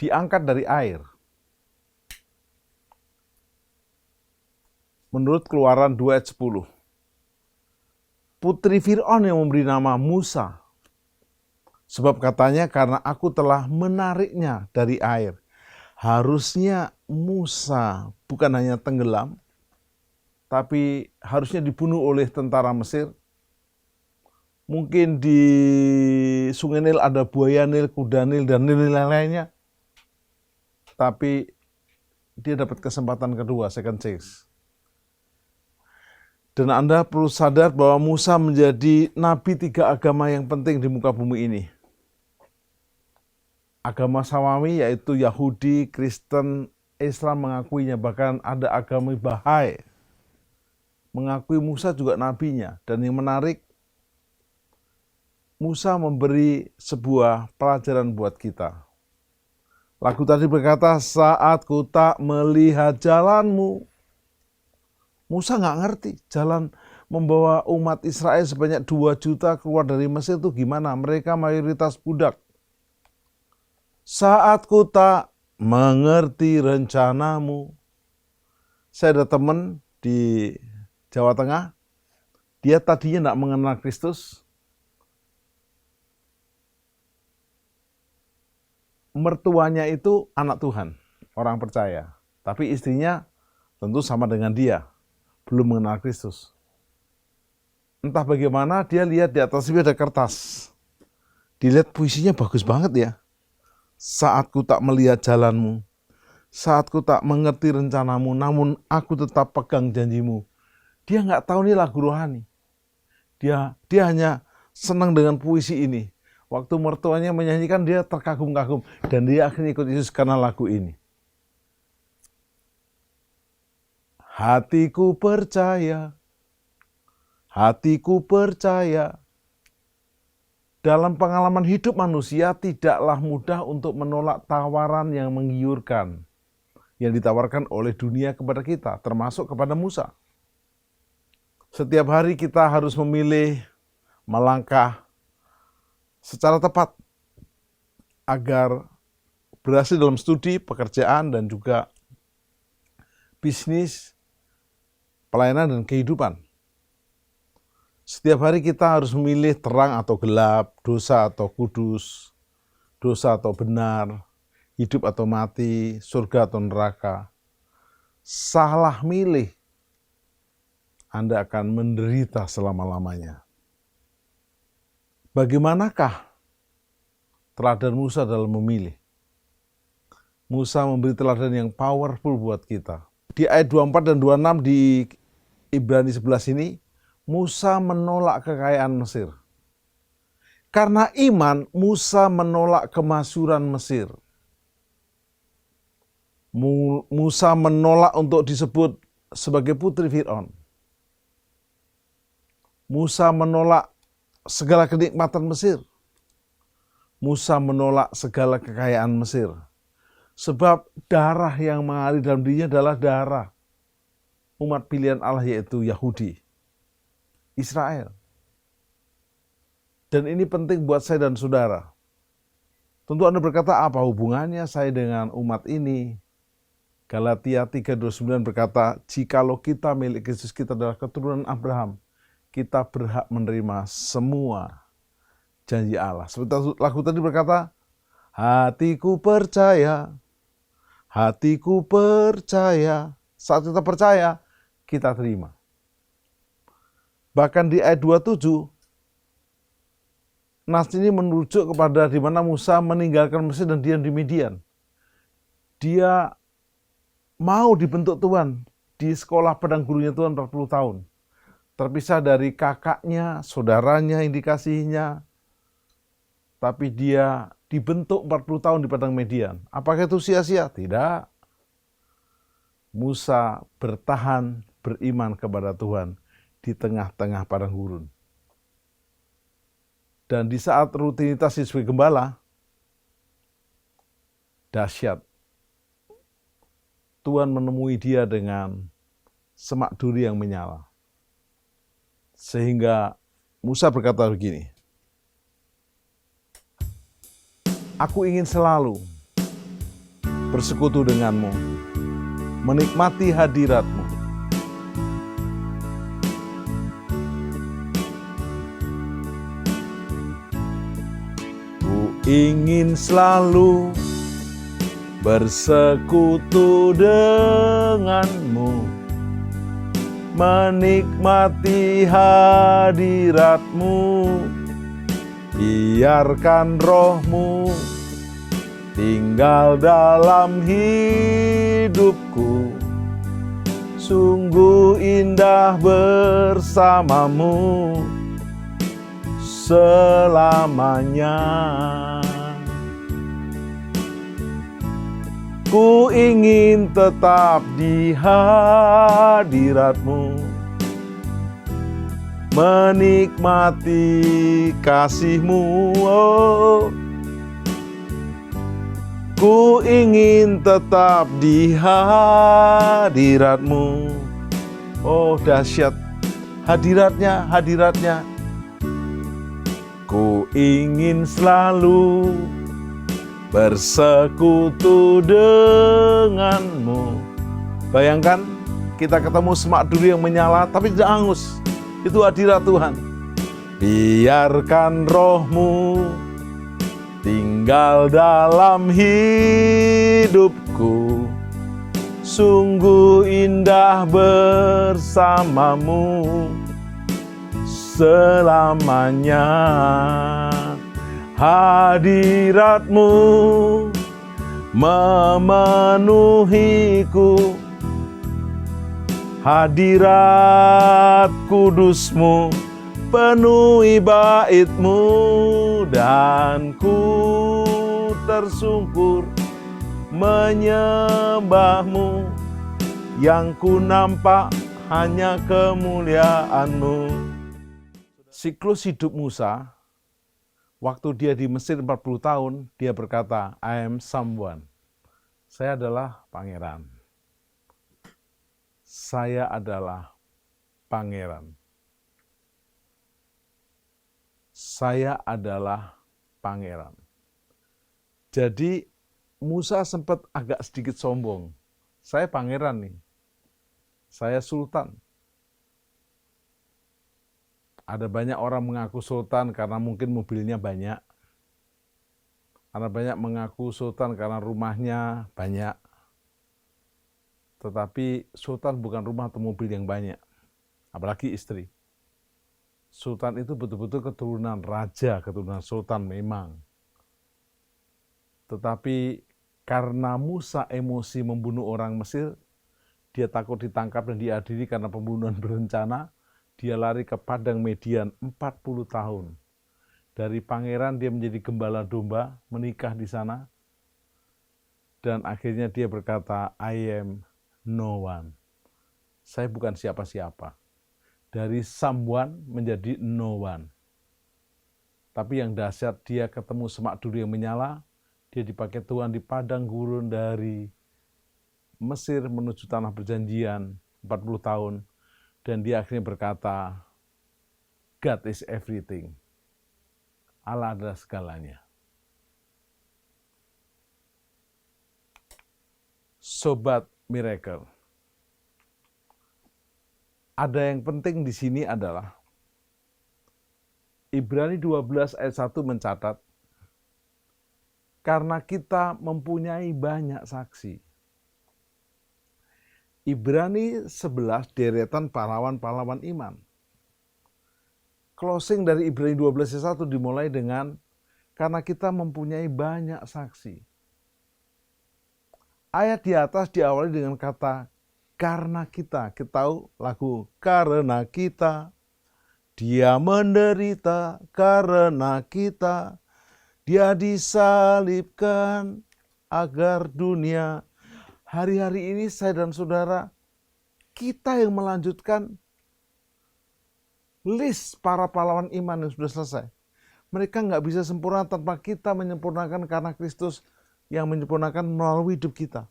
diangkat dari air. Menurut Keluaran 2 ayat 10. Putri Fir'aun yang memberi nama Musa. Sebab katanya karena aku telah menariknya dari air. Harusnya Musa bukan hanya tenggelam, tapi harusnya dibunuh oleh tentara Mesir. Mungkin di Sungai Nil ada buaya Nil, kuda Nil, dan Nil lainnya. Tapi dia dapat kesempatan kedua, second chance. Dan Anda perlu sadar bahwa Musa menjadi nabi 3 agama yang penting di muka bumi ini. Agama Samawi yaitu Yahudi, Kristen, Islam mengakuinya. Bahkan ada agama Bahai mengakui Musa juga nabinya. Dan yang menarik, Musa memberi sebuah pelajaran buat kita. Lagu tadi berkata, saat ku tak melihat jalanmu. Musa nggak ngerti jalan membawa umat Israel sebanyak 2 juta keluar dari Mesir itu gimana. Mereka mayoritas budak. saat ku tak mengerti rencanamu. Saya ada teman di Jawa Tengah, dia tadinya tidak mengenal Kristus. Mertuanya itu anak Tuhan, orang percaya. Tapi istrinya tentu sama dengan dia, belum mengenal Kristus. Entah bagaimana dia lihat di atas ada kertas. Dilihat puisinya bagus banget ya. Saat ku tak melihat jalanmu, saat ku tak mengerti rencanamu, namun aku tetap pegang janjimu. Dia nggak tahu nih lagu rohani. Dia hanya senang dengan puisi ini. Waktu mertuanya menyanyikan dia terkagum-kagum. Dan dia akhirnya ikut Yesus karena lagu ini. Hatiku percaya. Hatiku percaya. Dalam pengalaman hidup manusia tidaklah mudah untuk menolak tawaran yang menggiurkan yang ditawarkan oleh dunia kepada kita, termasuk kepada Musa. Setiap hari kita harus memilih melangkah secara tepat agar berhasil dalam studi, pekerjaan, dan juga bisnis, pelayanan, dan kehidupan. Setiap hari kita harus memilih terang atau gelap, dosa atau kudus, dosa atau benar, hidup atau mati, surga atau neraka. Salah milih, Anda akan menderita selama-lamanya. Bagaimanakah teladan Musa dalam memilih? Musa memberi teladan yang powerful buat kita. Di ayat 24 dan 26 di Ibrani 11 ini, Musa menolak kekayaan Mesir. Karena iman, Musa menolak kemasyhuran Mesir. Musa menolak untuk disebut sebagai putri Fir'aun. Musa menolak segala kenikmatan Mesir. Musa menolak segala kekayaan Mesir. Sebab darah yang mengalir dalam dirinya adalah darah umat pilihan Allah, yaitu Yahudi, Israel. Dan ini penting buat saya dan saudara. Tentu Anda berkata, apa hubungannya saya dengan umat ini? Galatia 3:29 berkata, jikalau kita milik Kristus, kita adalah keturunan Abraham, kita berhak menerima semua janji Allah. Seperti lagu tadi berkata, hatiku percaya, hatiku percaya. Saat kita percaya, kita terima. Bahkan di ayat 27, nas ini merujuk kepada di mana Musa meninggalkan Mesir dan diam di Midian. Dia mau dibentuk Tuhan di sekolah pedang gurunya Tuhan 40 tahun. Terpisah dari kakaknya, saudaranya yang dikasihinya. Tapi dia dibentuk 40 tahun di padang Midian. Apakah itu sia-sia? Tidak. Musa bertahan beriman kepada Tuhan di tengah-tengah padang gurun. Dan di saat rutinitas sebagai gembala, dahsyat. Tuhan menemui dia dengan semak duri yang menyala. Sehingga Musa berkata begini, aku ingin selalu bersekutu denganmu, menikmati hadiratmu. Ku ingin selalu bersekutu denganmu, menikmati hadiratmu. Biarkan rohmu tinggal dalam hidupku, sungguh indah bersamamu selamanya. Ku ingin tetap di hadiratmu, menikmati kasihmu. Oh. Ku ingin tetap di hadiratmu. Oh, dahsyat hadiratnya, hadiratnya. Ku ingin selalu bersekutu denganmu. Bayangkan kita ketemu semak duri yang menyala tapi tidak hangus. Itu hadirat Tuhan. Biarkan rohmu tinggal dalam hidupku, sungguh indah bersamamu selamanya. Hadiratmu memenuhiku, hadirat kudusmu penuhi baitmu, dan ku tersungkur menyembahmu, yang ku nampak hanya kemuliaanmu. Siklus hidup Musa, waktu dia di Mesir 40 tahun, dia berkata, I am someone. Saya adalah pangeran. Saya adalah pangeran. Saya adalah pangeran. Jadi Musa sempat agak sedikit sombong. Saya pangeran nih. Saya sultan. Ada banyak orang mengaku sultan karena mungkin mobilnya banyak. Ada banyak mengaku sultan karena rumahnya banyak. Tetapi sultan bukan rumah atau mobil yang banyak. Apalagi istri. Sultan itu betul-betul keturunan raja, keturunan sultan memang. Tetapi karena Musa emosi membunuh orang Mesir, dia takut ditangkap dan diadili karena pembunuhan berencana. Dia lari ke padang Median 40 tahun. Dari pangeran dia menjadi gembala domba, menikah di sana. Dan akhirnya dia berkata, I am no one. Saya bukan siapa-siapa. Dari someone menjadi no one. Tapi yang dahsyat, dia ketemu semak duri yang menyala. Dia dipakai Tuhan di padang gurun dari Mesir menuju tanah perjanjian 40 tahun. Dan dia akhirnya berkata, God is everything. Allah adalah segalanya. Sobat Miracle. Ada yang penting di sini adalah Ibrani 12 ayat 1 mencatat, karena kita mempunyai banyak saksi. Ibrani 11 deretan pahlawan-pahlawan iman. Closing dari Ibrani 12 ayat 1 dimulai dengan karena kita mempunyai banyak saksi. Ayat di atas diawali dengan kata karena kita. Kita tahu lagu karena kita. Dia menderita karena kita. Dia disalibkan agar dunia. Hari-hari ini saya dan saudara, kita yang melanjutkan list para pahlawan iman yang sudah selesai. Mereka nggak bisa sempurna tanpa kita menyempurnakan karena Kristus yang menyempurnakan melalui hidup kita.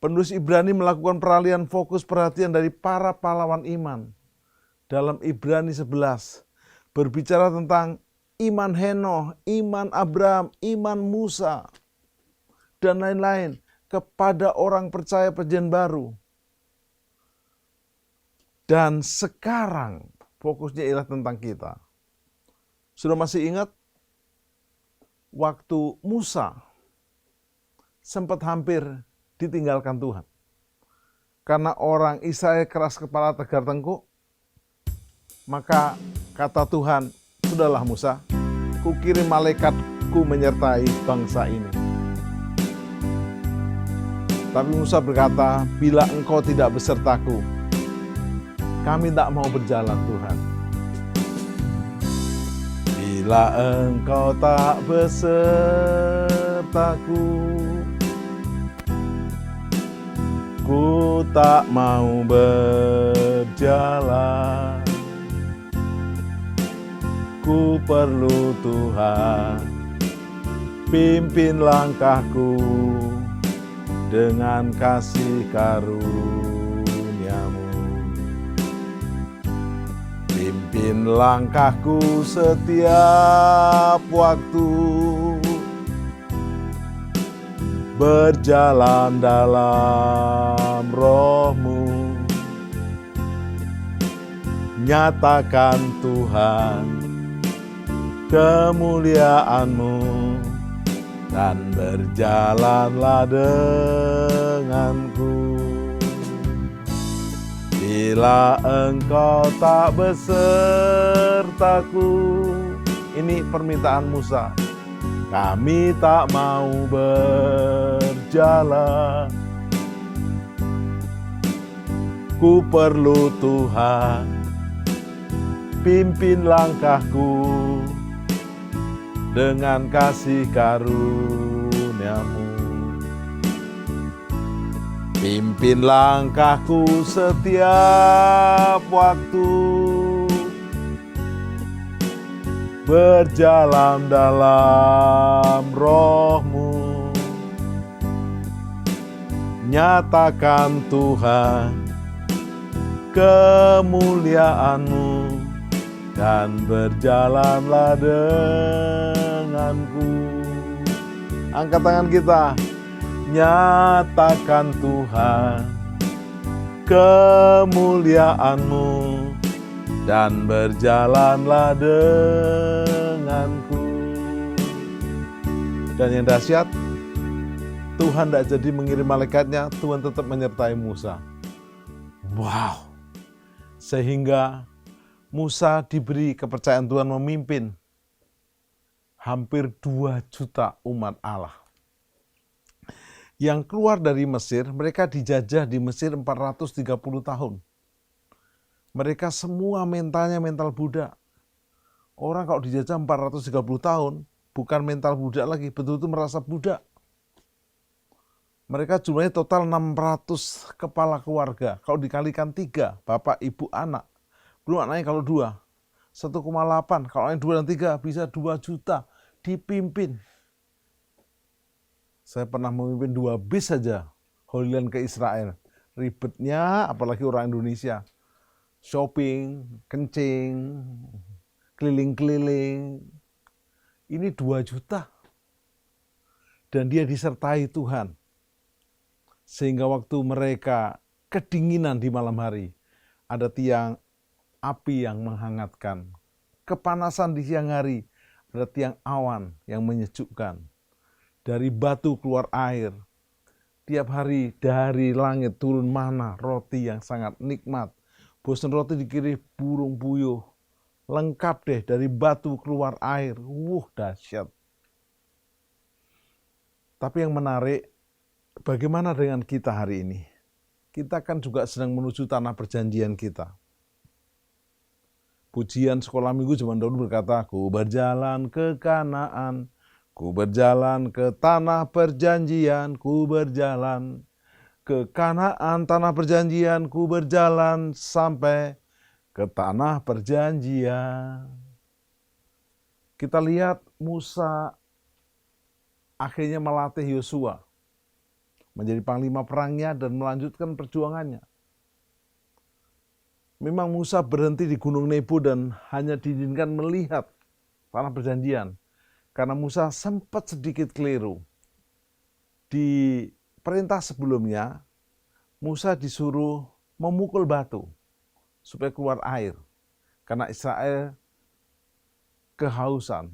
Penulis Ibrani melakukan peralihan fokus perhatian dari para pahlawan iman. Dalam Ibrani 11, berbicara tentang iman Henoh, iman Abraham, iman Musa, dan lain-lain. Kepada orang percaya perjanjian baru. Dan sekarang fokusnya ialah tentang kita. Sudah masih ingat waktu Musa sempat hampir ditinggalkan Tuhan. Karena orang Israel keras kepala tegar tengkuk, maka kata Tuhan, sudahlah Musa, kukirim malaikatku menyertai bangsa ini. Tapi Musa berkata, bila engkau tidak besertaku, kami tak mau berjalan Tuhan. Bila engkau tak besertaku, ku tak mau berjalan. Ku perlu Tuhan, pimpin langkahku dengan kasih karunia-Mu. Pimpin langkahku setiap waktu, berjalan dalam roh-Mu. Nyatakan Tuhan kemuliaan-Mu dan berjalanlah denganku. Bila Engkau tak besertaku, ini permintaan Musa, kami tak mau berjalan. Ku perlu Tuhan, pimpin langkahku dengan kasih karunia-Mu. Pimpin langkahku setiap waktu, berjalan dalam roh-Mu. Nyatakan Tuhan kemuliaan-Mu dan berjalanlah denganku. Angkat tangan kita. Nyatakan Tuhan kemuliaan-Mu dan berjalanlah denganku. Dan yang dahsyat, Tuhan tidak jadi mengirim malaikatnya, Tuhan tetap menyertai Musa. Wow. Sehingga Musa diberi kepercayaan Tuhan memimpin hampir 2 juta umat Allah. Yang keluar dari Mesir, mereka dijajah di Mesir 430 tahun. Mereka semua mentalnya mental budak. Orang kalau dijajah 430 tahun, bukan mental budak lagi, betul-betul merasa budak. Mereka jumlahnya total 600 kepala keluarga. Kalau dikalikan 3, bapak, ibu, anak. Belum anaknya kalau 2. 1,8, kalau anaknya 2 dan 3 bisa 2 juta dipimpin. Saya pernah memimpin 2 bis saja, Holy Land ke Israel. Ribetnya, apalagi orang Indonesia. Shopping, kencing, keliling-keliling. Ini 2 juta. Dan dia disertai Tuhan. Sehingga waktu mereka kedinginan di malam hari, ada tiang api yang menghangatkan. Kepanasan di siang hari, ada tiang awan yang menyejukkan. Dari batu keluar air. Tiap hari dari langit turun mana, roti yang sangat nikmat. Bosan roti dikirim burung puyuh. Lengkap deh, dari batu keluar air. Dahsyat. Tapi yang menarik, bagaimana dengan kita hari ini? Kita kan juga sedang menuju tanah perjanjian kita. Pujian sekolah minggu zaman dahulu berkata, ku berjalan ke Kanaan, ku berjalan ke tanah perjanjian, ku berjalan ke Kanaan, tanah perjanjian, ku berjalan sampai ke tanah perjanjian. Kita lihat Musa akhirnya melatih Yosua menjadi panglima perangnya dan melanjutkan perjuangannya. Memang Musa berhenti di Gunung Nebo dan hanya diizinkan melihat tanah perjanjian. Karena Musa sempat sedikit keliru. Di perintah sebelumnya, Musa disuruh memukul batu supaya keluar air. Karena Israel kehausan.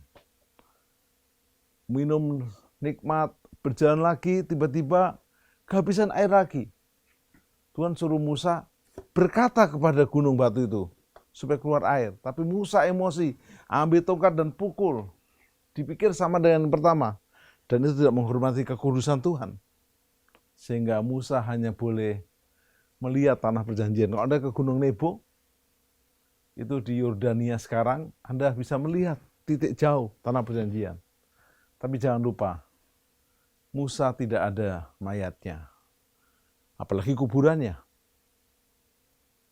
Minum nikmat, berjalan lagi, tiba-tiba kehabisan air lagi. Tuhan suruh Musa berkata kepada gunung batu itu supaya keluar air. Tapi Musa emosi, ambil tongkat dan pukul. Dipikir sama dengan yang pertama. Dan itu tidak menghormati kekudusan Tuhan. Sehingga Musa hanya boleh melihat tanah perjanjian. Kalau Anda ke Gunung Nebo, itu di Yordania sekarang, Anda bisa melihat titik jauh tanah perjanjian. Tapi jangan lupa, Musa tidak ada mayatnya. Apalagi kuburannya.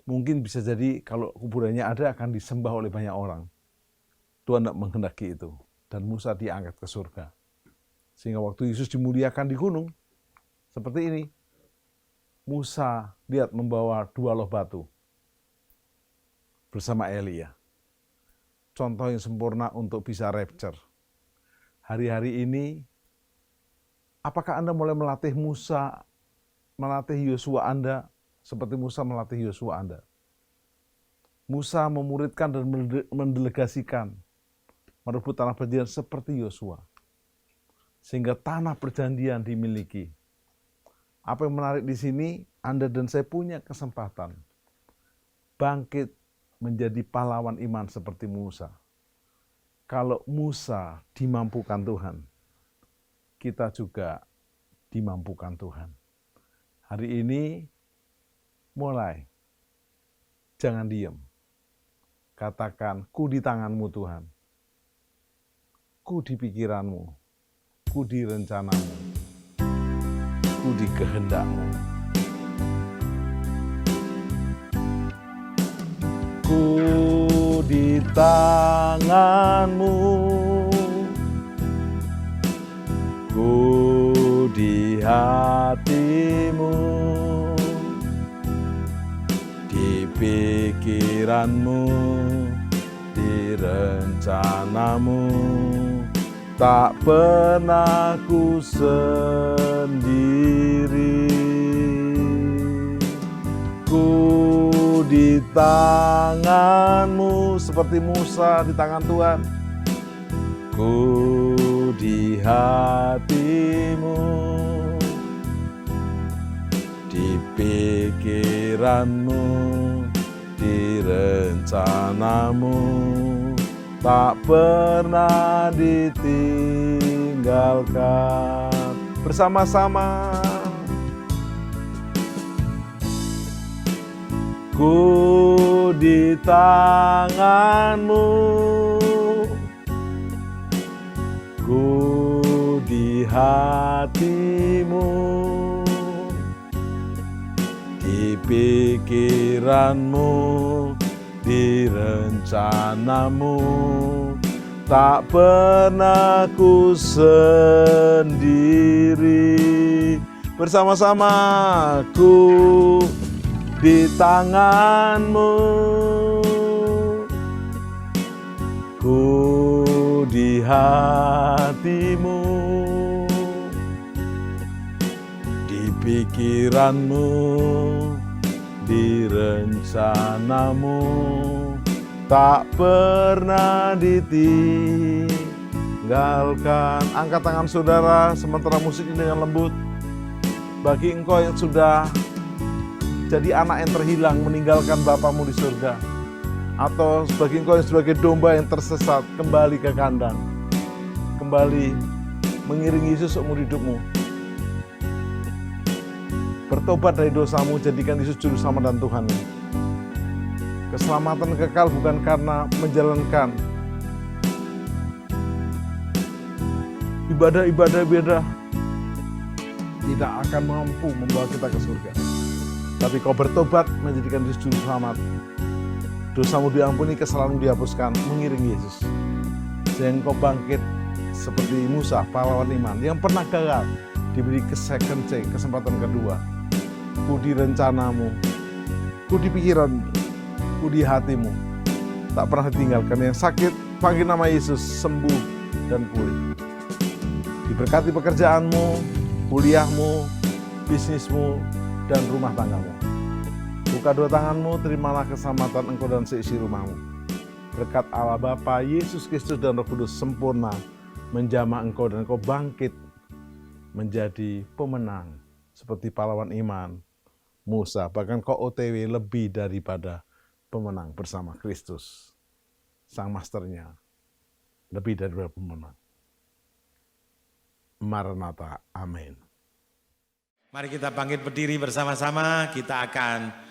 Mungkin bisa jadi kalau kuburannya ada akan disembah oleh banyak orang. Tuhan tidak menghendaki itu. Dan Musa diangkat ke surga. Sehingga waktu Yesus dimuliakan di gunung, seperti ini. Musa lihat membawa 2 loh batu. Bersama Elia. Contoh yang sempurna untuk bisa rapture. Hari-hari ini, Apakah Anda mulai melatih Musa, melatih Yosua Anda, seperti Musa melatih Yosua Anda? Musa memuridkan dan mendelegasikan merebut tanah perjanjian seperti Yosua, sehingga tanah perjanjian dimiliki. Apa yang menarik di sini, Anda dan saya punya kesempatan bangkit menjadi pahlawan iman seperti Musa. Kalau Musa dimampukan Tuhan, kita juga dimampukan Tuhan. Hari ini mulai, jangan diam. Katakan, ku di tanganmu Tuhan. Ku di pikiranmu. Ku di rencanamu. Ku di kehendakmu. Ku di tanganmu. Ku di hatimu. Di pikiranmu, di rencanamu, tak pernah ku sendiri. Ku di tanganmu seperti Musa di tangan Tuhan. Ku di hatimu, di pikiranmu, di rencanamu, tak pernah ditinggalkan. Bersama-sama. Ku di tanganmu, ku di hatimu, di pikiranmu, di rencanamu, tak pernah ku sendiri. Bersama-sama, ku di tanganmu, ku di hatimu, di pikiranmu, di rencanamu, tak pernah ditinggalkan. Angkat tangan saudara sementara musik ini dengan lembut. Bagi engkau yang sudah jadi anak yang terhilang, meninggalkan Bapamu di surga. Atau sebagai engkau yang sebagai domba yang tersesat, kembali ke kandang. Kembali mengiringi Yesus seumur hidupmu. Bertobat dari dosamu, jadikan Yesus juru selamat dan Tuhanmu. Keselamatan kekal bukan karena menjalankan ibadah-ibadah tidak akan mampu membawa kita ke surga. Tapi kau bertobat, menjadikan Yesus juru selamat. Dosamu diampuni, kesalahanmu dihapuskan, mengiringi Yesus. Sehingga kau bangkit seperti Musa, pahlawan iman, yang pernah gagal, diberi second chance, kesempatan kedua. Ku di rencanamu, ku di pikiranmu, ku di hatimu, tak pernah ditinggalkan. Yang sakit, panggil nama Yesus, sembuh dan pulih. Diberkati pekerjaanmu, kuliahmu, bisnismu, dan rumah tanggamu. Buka dua tanganmu, terimalah keselamatan engkau dan seisi rumahmu. Berkat Allah Bapa, Yesus Kristus dan Roh Kudus sempurna menjamah engkau dan engkau bangkit menjadi pemenang seperti pahlawan iman Musa. Bahkan kau OTW lebih daripada pemenang bersama Kristus, Sang Masternya, lebih daripada pemenang. Maranatha, amin. Mari kita bangkit berdiri bersama-sama, kita akan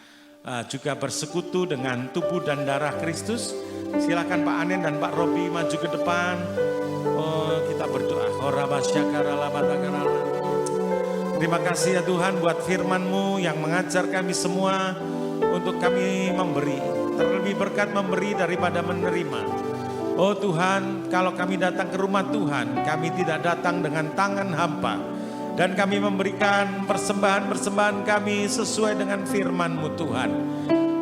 juga bersekutu dengan tubuh dan darah Kristus. Silakan Pak Anen dan Pak Robi maju ke depan. Kita berdoa. Terima kasih ya Tuhan buat firman-Mu yang mengajar kami semua untuk kami memberi. Terlebih berkat memberi daripada menerima. Oh Tuhan, kalau kami datang ke rumah Tuhan, kami tidak datang dengan tangan hampa. Dan kami memberikan persembahan-persembahan kami sesuai dengan firman-Mu Tuhan.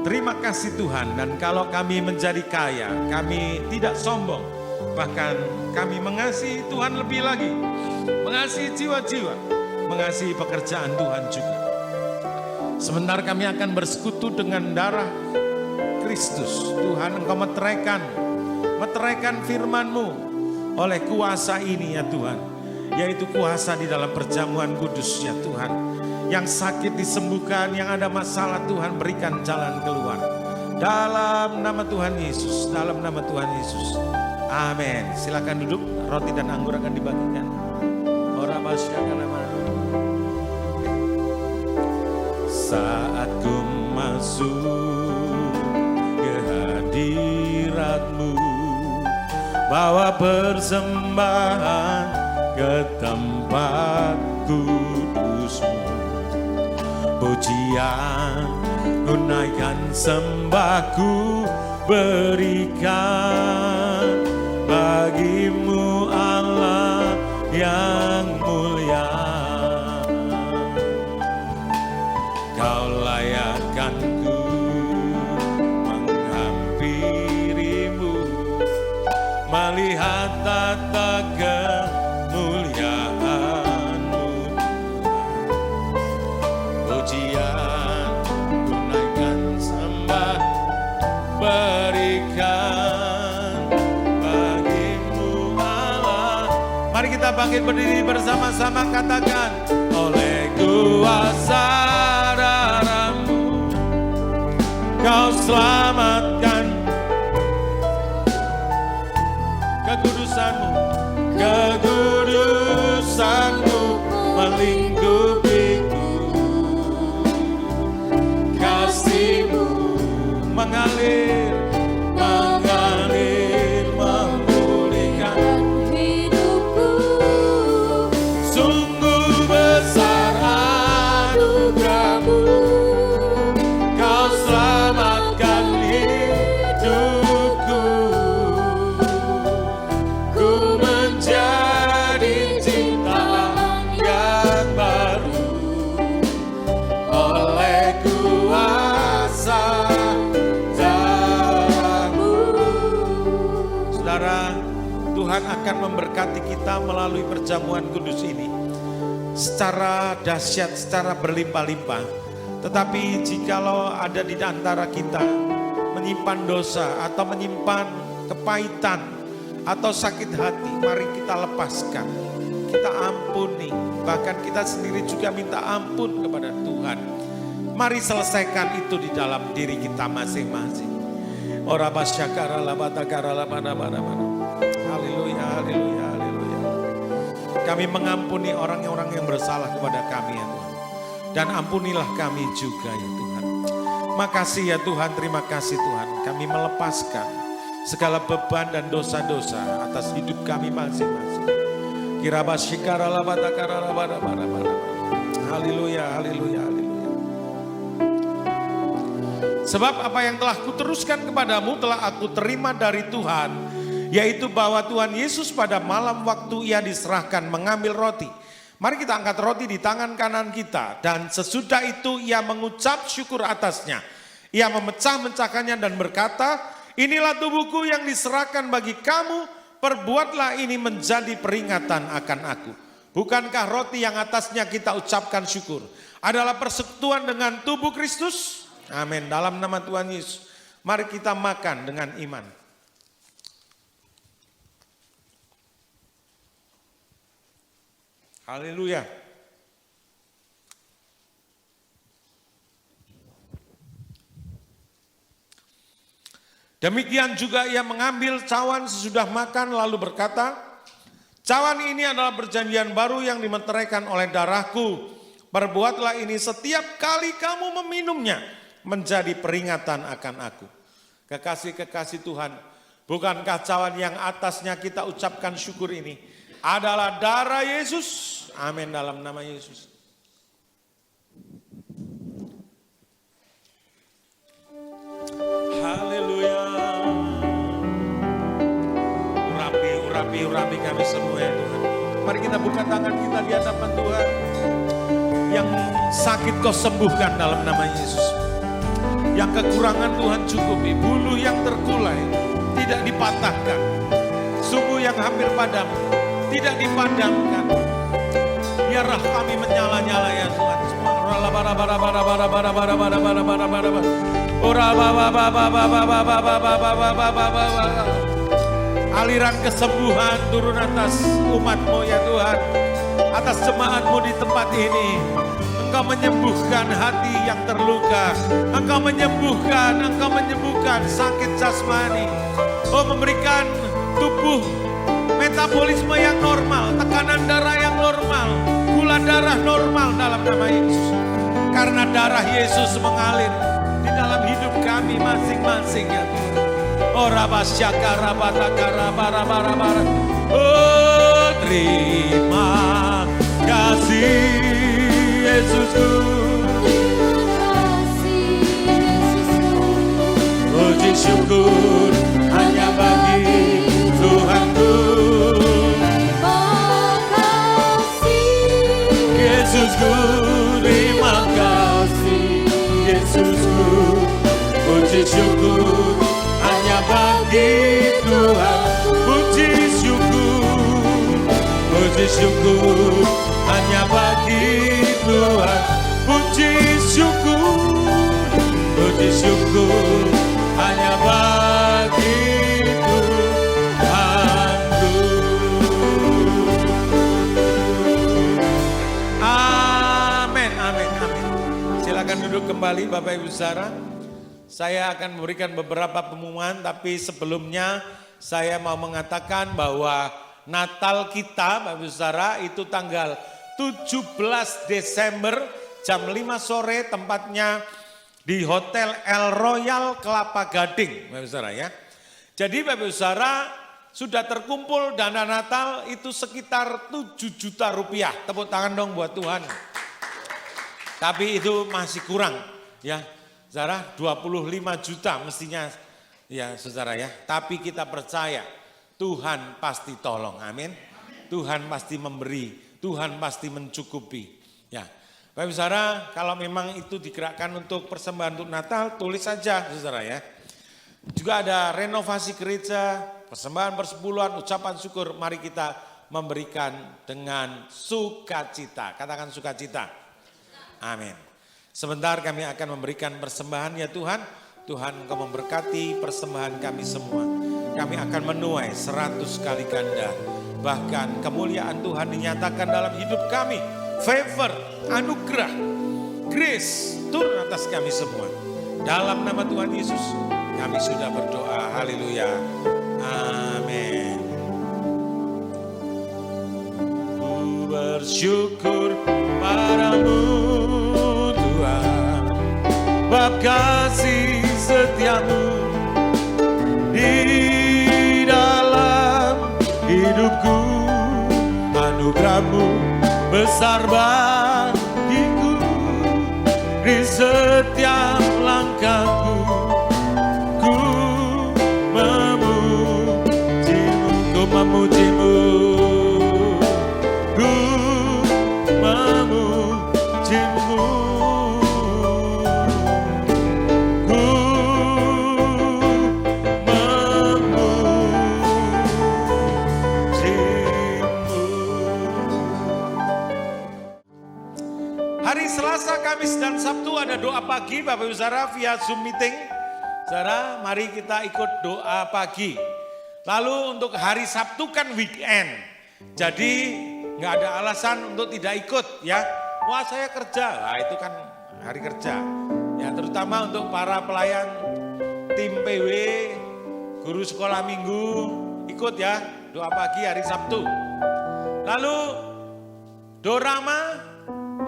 Terima kasih Tuhan, dan kalau kami menjadi kaya, kami tidak sombong. Bahkan kami mengasihi Tuhan lebih lagi. mengasihi jiwa-jiwa, mengasihi pekerjaan Tuhan juga. Sebentar kami akan bersekutu dengan darah Kristus. Tuhan, Engkau meteraikan firman-Mu oleh kuasa ini ya Tuhan, yaitu kuasa di dalam perjamuan kudus ya Tuhan. Yang sakit disembuhkan, yang ada masalah Tuhan berikan jalan keluar. Dalam nama Tuhan Yesus, dalam nama Tuhan Yesus. Amin. Silakan duduk, roti dan anggur akan dibagikan. Saat ku masuk ke hadirat-Mu, bawa persembahan ke tempat kudus-Mu. Pujian, tunaikan sembahku berikan bagi-Mu Allah yang mulia. Kau layakkanku menghampiri-Mu, melihat tata kemuliaan-Mu. Pujian, tunaikan sembah berikan bagi-Mu Allah. Mari kita bangkit berdiri bersama-sama, katakan, oleh kuasa darah-Mu Kau selamatkan, kekudusan-Mu, kekudusan-Mu melingkupiku, kasih-Mu mengalir, memulihkan hidupku. sungguh besar anugerah-Mu. Kau selamatkan hidupku, ku menjadi ciptaan yang baru oleh kuasa darah-Mu. Saudara, Tuhan akan memberkati kita melalui perjamuan kudus ini secara dahsyat, secara berlimpah-limpah. Tetapi jikalau ada di antara kita menyimpan dosa atau menyimpan kepahitan atau sakit hati, mari kita lepaskan, kita ampuni, bahkan kita sendiri juga minta ampun kepada Tuhan. Mari selesaikan itu di dalam diri kita masing-masing. Ora basyakara labatakara labana-bana-bana. Haleluya, haleluya, haleluya. Kami mengampuni orang-orang yang bersalah kepada kami ya Tuhan. Dan ampunilah kami juga ya Tuhan. Makasih ya Tuhan, terima kasih Tuhan. Kami melepaskan segala beban dan dosa-dosa atas hidup kami masing-masing. Kirabasyikara labatakara labana-bana-bana. Haleluya, haleluya, haleluya. Sebab apa yang telah kuteruskan kepadamu telah aku terima dari Tuhan, yaitu bahwa Tuhan Yesus pada malam waktu Ia diserahkan mengambil roti. Mari kita angkat roti di tangan kanan kita, dan sesudah itu Ia mengucap syukur atasnya. Ia memecah-mecahkannya dan berkata, inilah tubuhku yang diserahkan bagi kamu, perbuatlah ini menjadi peringatan akan aku. Bukankah roti yang atasnya kita ucapkan syukur adalah persekutuan dengan tubuh Kristus? Amin. Dalam nama Tuhan Yesus, mari kita makan dengan iman. Haleluya. Demikian juga Ia mengambil cawan sesudah makan lalu berkata, cawan ini adalah perjanjian baru yang dimeteraikan oleh darahku. Perbuatlah ini setiap kali kamu meminumnya menjadi peringatan akan aku. Kekasih-kekasih Tuhan, bukankah cawan yang atasnya kita ucapkan syukur ini adalah darah Yesus? Amin, dalam nama Yesus. Haleluya. Urapi kami semua ya Tuhan. Mari kita buka tangan kita di hadapan Tuhan. Yang sakit kau sembuhkan dalam nama Yesus. Yang kekurangan Tuhan cukupi. Bulu yang terkulai tidak dipatahkan. Sungguh yang hampir padam tidak dipadamkan. biarlah kami menyala-nyala ya Tuhan. Aliran kesembuhan turun atas umat-Mu ya Tuhan. Atas jemaat-Mu di tempat ini. Engkau menyembuhkan hati yang terluka. Engkau menyembuhkan sakit jasmani. Oh, memberikan tubuh metabolisme yang normal, tekanan darah yang normal, gula darah normal dalam nama Yesus. Karena darah Yesus mengalir di dalam hidup kami masing-masing ya Tuhan. Oh rabasyaka rabataka rabarabara. Oh terima kasih Yesusku. Puji syukur hanya bagi Tuhanku. Yesusku, terima kasih Yesusku. Puji syukur hanya bagi Tuhan. Puji syukur hanya bagi Tuhan. Puji syukur hanya bagi Tuhanku. Amin, amin, amin. Silakan duduk kembali Bapak Ibu Saudara. Saya akan memberikan beberapa pengumuman, tapi sebelumnya saya mau mengatakan bahwa Natal kita Bapak Ibu Saudara itu tanggal 17 Desember jam 5 sore, tempatnya di Hotel El Royal Kelapa Gading, Bapak Ibu Saudara ya. Jadi Bapak Ibu Saudara sudah terkumpul dana Natal itu sekitar 7 juta rupiah. Tepuk tangan dong buat Tuhan. Tapi itu masih kurang ya. Saudara 25 juta mestinya ya Saudara ya. Tapi kita percaya Tuhan pasti tolong, amin. Tuhan pasti memberi, Tuhan pasti mencukupi ya. Bapak Ibu Saudara, kalau memang itu digerakkan untuk persembahan untuk Natal, tulis saja Saudara ya. Juga ada renovasi gereja, persembahan persepuluhan, ucapan syukur. Mari kita memberikan dengan sukacita. Katakan sukacita. Amin. Sebentar kami akan memberikan persembahan ya Tuhan. Tuhan Engkau memberkati persembahan kami semua. Kami akan menuai 100 kali ganda. Bahkan kemuliaan Tuhan dinyatakan dalam hidup kami. Favor, anugerah, grace turun atas kami semua. Dalam nama Tuhan Yesus kami sudah berdoa. Haleluya. Amin. Ku bersyukur padamu Tuhan, bab kasih setiamu di dalam hidupku. Anugerahmu besar bagiku di setiap langkahku. Ku memujimu, ku memujimu, ku memujimu, ku Hari Selasa, Kamis, dan Sabtu ada doa pagi Bapak Ibu Saudara via Zoom meeting. Saudara, mari kita ikut doa pagi. Lalu untuk hari Sabtu kan weekend. Jadi nggak ada alasan untuk tidak ikut ya. Wah saya kerja, nah, itu kan hari kerja. Ya terutama untuk para pelayan tim PW, guru sekolah minggu, ikut ya doa pagi hari Sabtu. Lalu dorama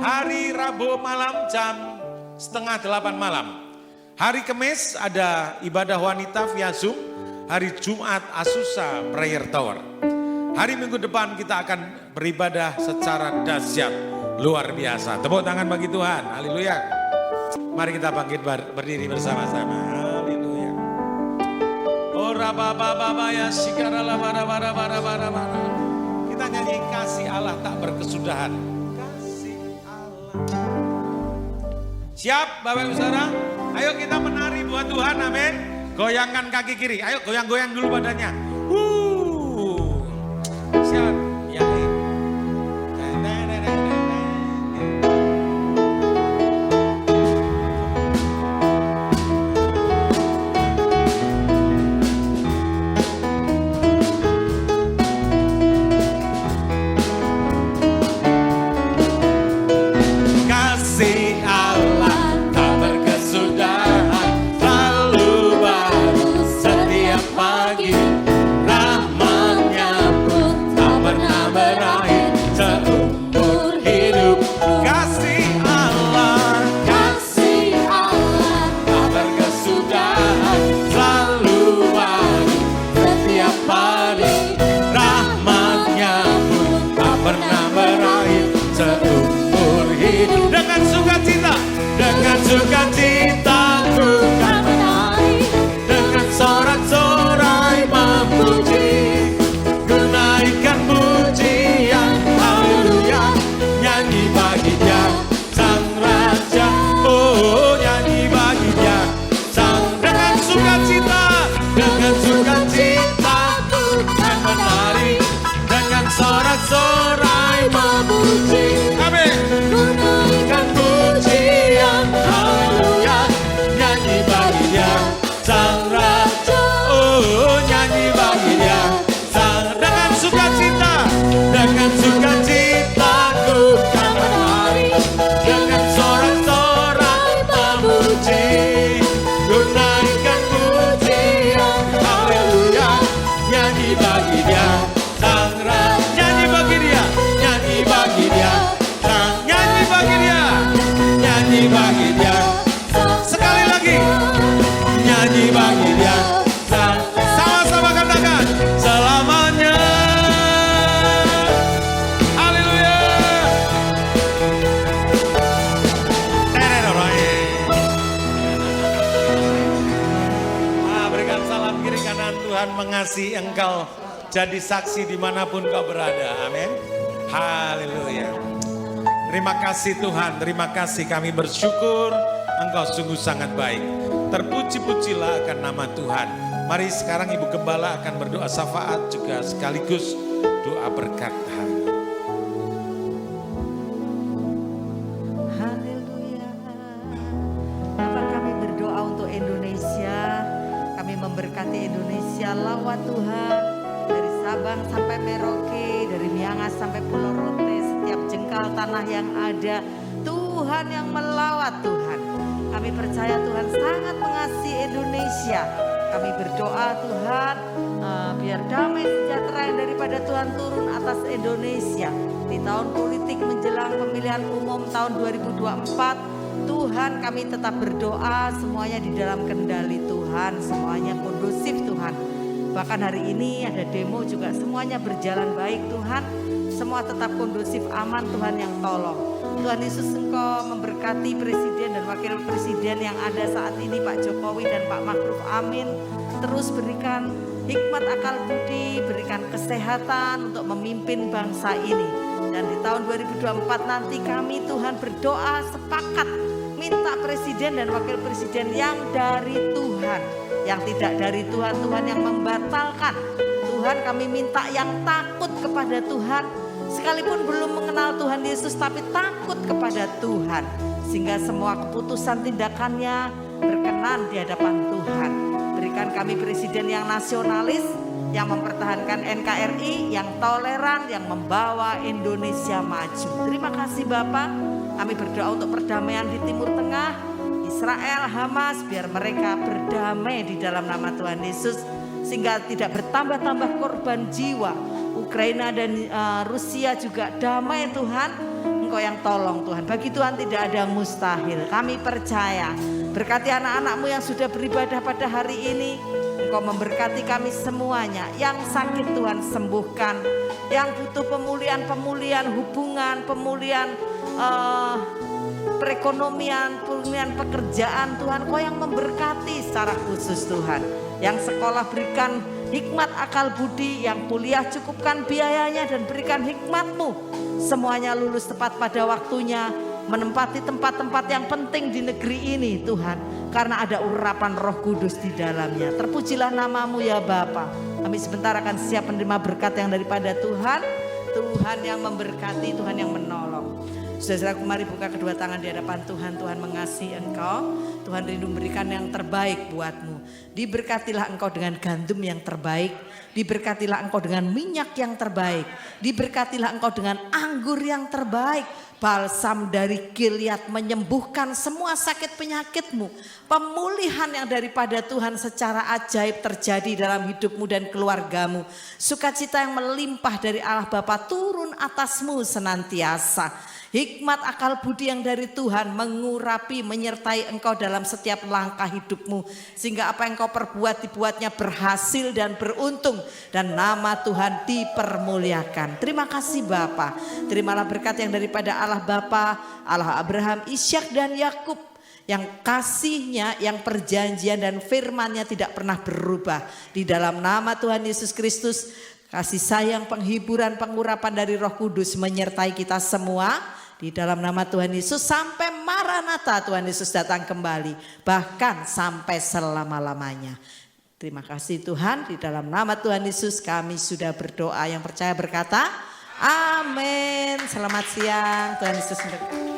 hari Rabu malam jam 7:30 malam. Hari Kamis ada ibadah wanita via Zoom. Hari Jumat Asusa Prayer Tower. Hari Minggu depan kita akan beribadah secara dahsyat, luar biasa. Tepuk tangan bagi Tuhan, haleluya. Mari kita bangkit berdiri bersama-sama, haleluya. Ora baba baba ya sikara la bara bara bara bara bara. Kita nyanyi kasih Allah tak berkesudahan. Siap Bapak Ibu Saudara? Ayo kita menari buat Tuhan, amin. Goyangkan kaki kiri, ayo goyang-goyang dulu badannya. Siap, ya. Dan Tuhan mengasihi engkau jadi saksi dimanapun kau berada. Amin. Haleluya. Terima kasih Tuhan, terima kasih, kami bersyukur engkau sungguh sangat baik. Terpuji-pujilah akan nama Tuhan. Mari sekarang Ibu Gembala akan berdoa syafaat juga sekaligus doa berkat. Haleluya. Bapak, kami berdoa untuk Indonesia. Kami memberkati Indonesia lawat Tuhan. Dari Sabang sampai Merauke, dari Miangas sampai Pulau Rote, setiap jengkal tanah yang ada, Tuhan yang melawat Tuhan. Kami percaya Tuhan sangat mengasihi Indonesia. Kami berdoa Tuhan, biar damai sejahtera yang daripada Tuhan turun atas Indonesia. Di tahun politik menjelang pemilihan umum tahun 2024, Tuhan kami tetap berdoa semuanya di dalam kendali Tuhan, semuanya kondusif Tuhan. Bahkan hari ini ada demo juga semuanya berjalan baik Tuhan. Semua tetap kondusif, aman, Tuhan yang tolong. Tuhan Yesus, Engkau memberkati Presiden dan Wakil Presiden yang ada saat ini, Pak Jokowi dan Pak Ma'ruf Amin. Terus berikan hikmat akal budi, berikan kesehatan untuk memimpin bangsa ini. Dan di tahun 2024 nanti kami Tuhan berdoa sepakat minta Presiden dan Wakil Presiden yang dari Tuhan. Yang tidak dari Tuhan, Tuhan yang membatalkan. Tuhan, kami minta yang takut kepada Tuhan, sekalipun belum mengenal Tuhan Yesus tapi takut kepada Tuhan, sehingga semua keputusan tindakannya berkenan di hadapan Tuhan. Berikan kami presiden yang nasionalis, yang mempertahankan NKRI, yang toleran, yang membawa Indonesia maju. Terima kasih Bapak. Kami berdoa untuk perdamaian di Timur Tengah, Israel, Hamas, biar mereka berdamai di dalam nama Tuhan Yesus, sehingga tidak bertambah-tambah korban jiwa. Ukraina dan Rusia juga damai Tuhan. Engkau yang tolong Tuhan. Bagi Tuhan tidak ada yang mustahil. Kami percaya. Berkati anak-anak-Mu yang sudah beribadah pada hari ini. Engkau memberkati kami semuanya. Yang sakit Tuhan sembuhkan. Yang butuh pemulihan hubungan, pemulihan perekonomian, pemulihan pekerjaan, Tuhan Kau yang memberkati secara khusus Tuhan. Yang sekolah berikan hikmat akal budi, yang kuliah cukupkan biayanya dan berikan hikmat-Mu. Semuanya lulus tepat pada waktunya, menempati tempat-tempat yang penting di negeri ini Tuhan, karena ada urapan Roh Kudus di dalamnya. Terpujilah nama-Mu ya Bapa. Kami sebentar akan siap menerima berkat yang daripada Tuhan. Tuhan yang memberkati, Tuhan yang menolong. Saudara-saudaraku, mari buka kedua tangan di hadapan Tuhan. Tuhan mengasihi engkau. Tuhan rindu memberikan yang terbaik buatmu. Diberkatilah engkau dengan gandum yang terbaik. Diberkatilah engkau dengan minyak yang terbaik. Diberkatilah engkau dengan anggur yang terbaik. Balsam dari Gilead menyembuhkan semua sakit penyakitmu. Pemulihan yang daripada Tuhan secara ajaib terjadi dalam hidupmu dan keluargamu. Sukacita yang melimpah dari Allah Bapa turun atasmu senantiasa. Hikmat akal budi yang dari Tuhan mengurapi, menyertai engkau dalam setiap langkah hidupmu. Sehingga apa yang engkau perbuat dibuatnya berhasil dan beruntung. Dan nama Tuhan dipermuliakan. Terima kasih Bapa. Terimalah berkat yang daripada Allah Bapa, Allah Abraham, Ishak dan Yakub. Yang kasihnya, yang perjanjian dan firman-Nya tidak pernah berubah. Di dalam nama Tuhan Yesus Kristus, kasih sayang, penghiburan, pengurapan dari Roh Kudus menyertai kita semua. Di dalam nama Tuhan Yesus sampai Maranatha Tuhan Yesus datang kembali. Bahkan sampai selama-lamanya. Terima kasih Tuhan, di dalam nama Tuhan Yesus kami sudah berdoa. Yang percaya berkata, amin. Selamat siang, Tuhan Yesus memberkati.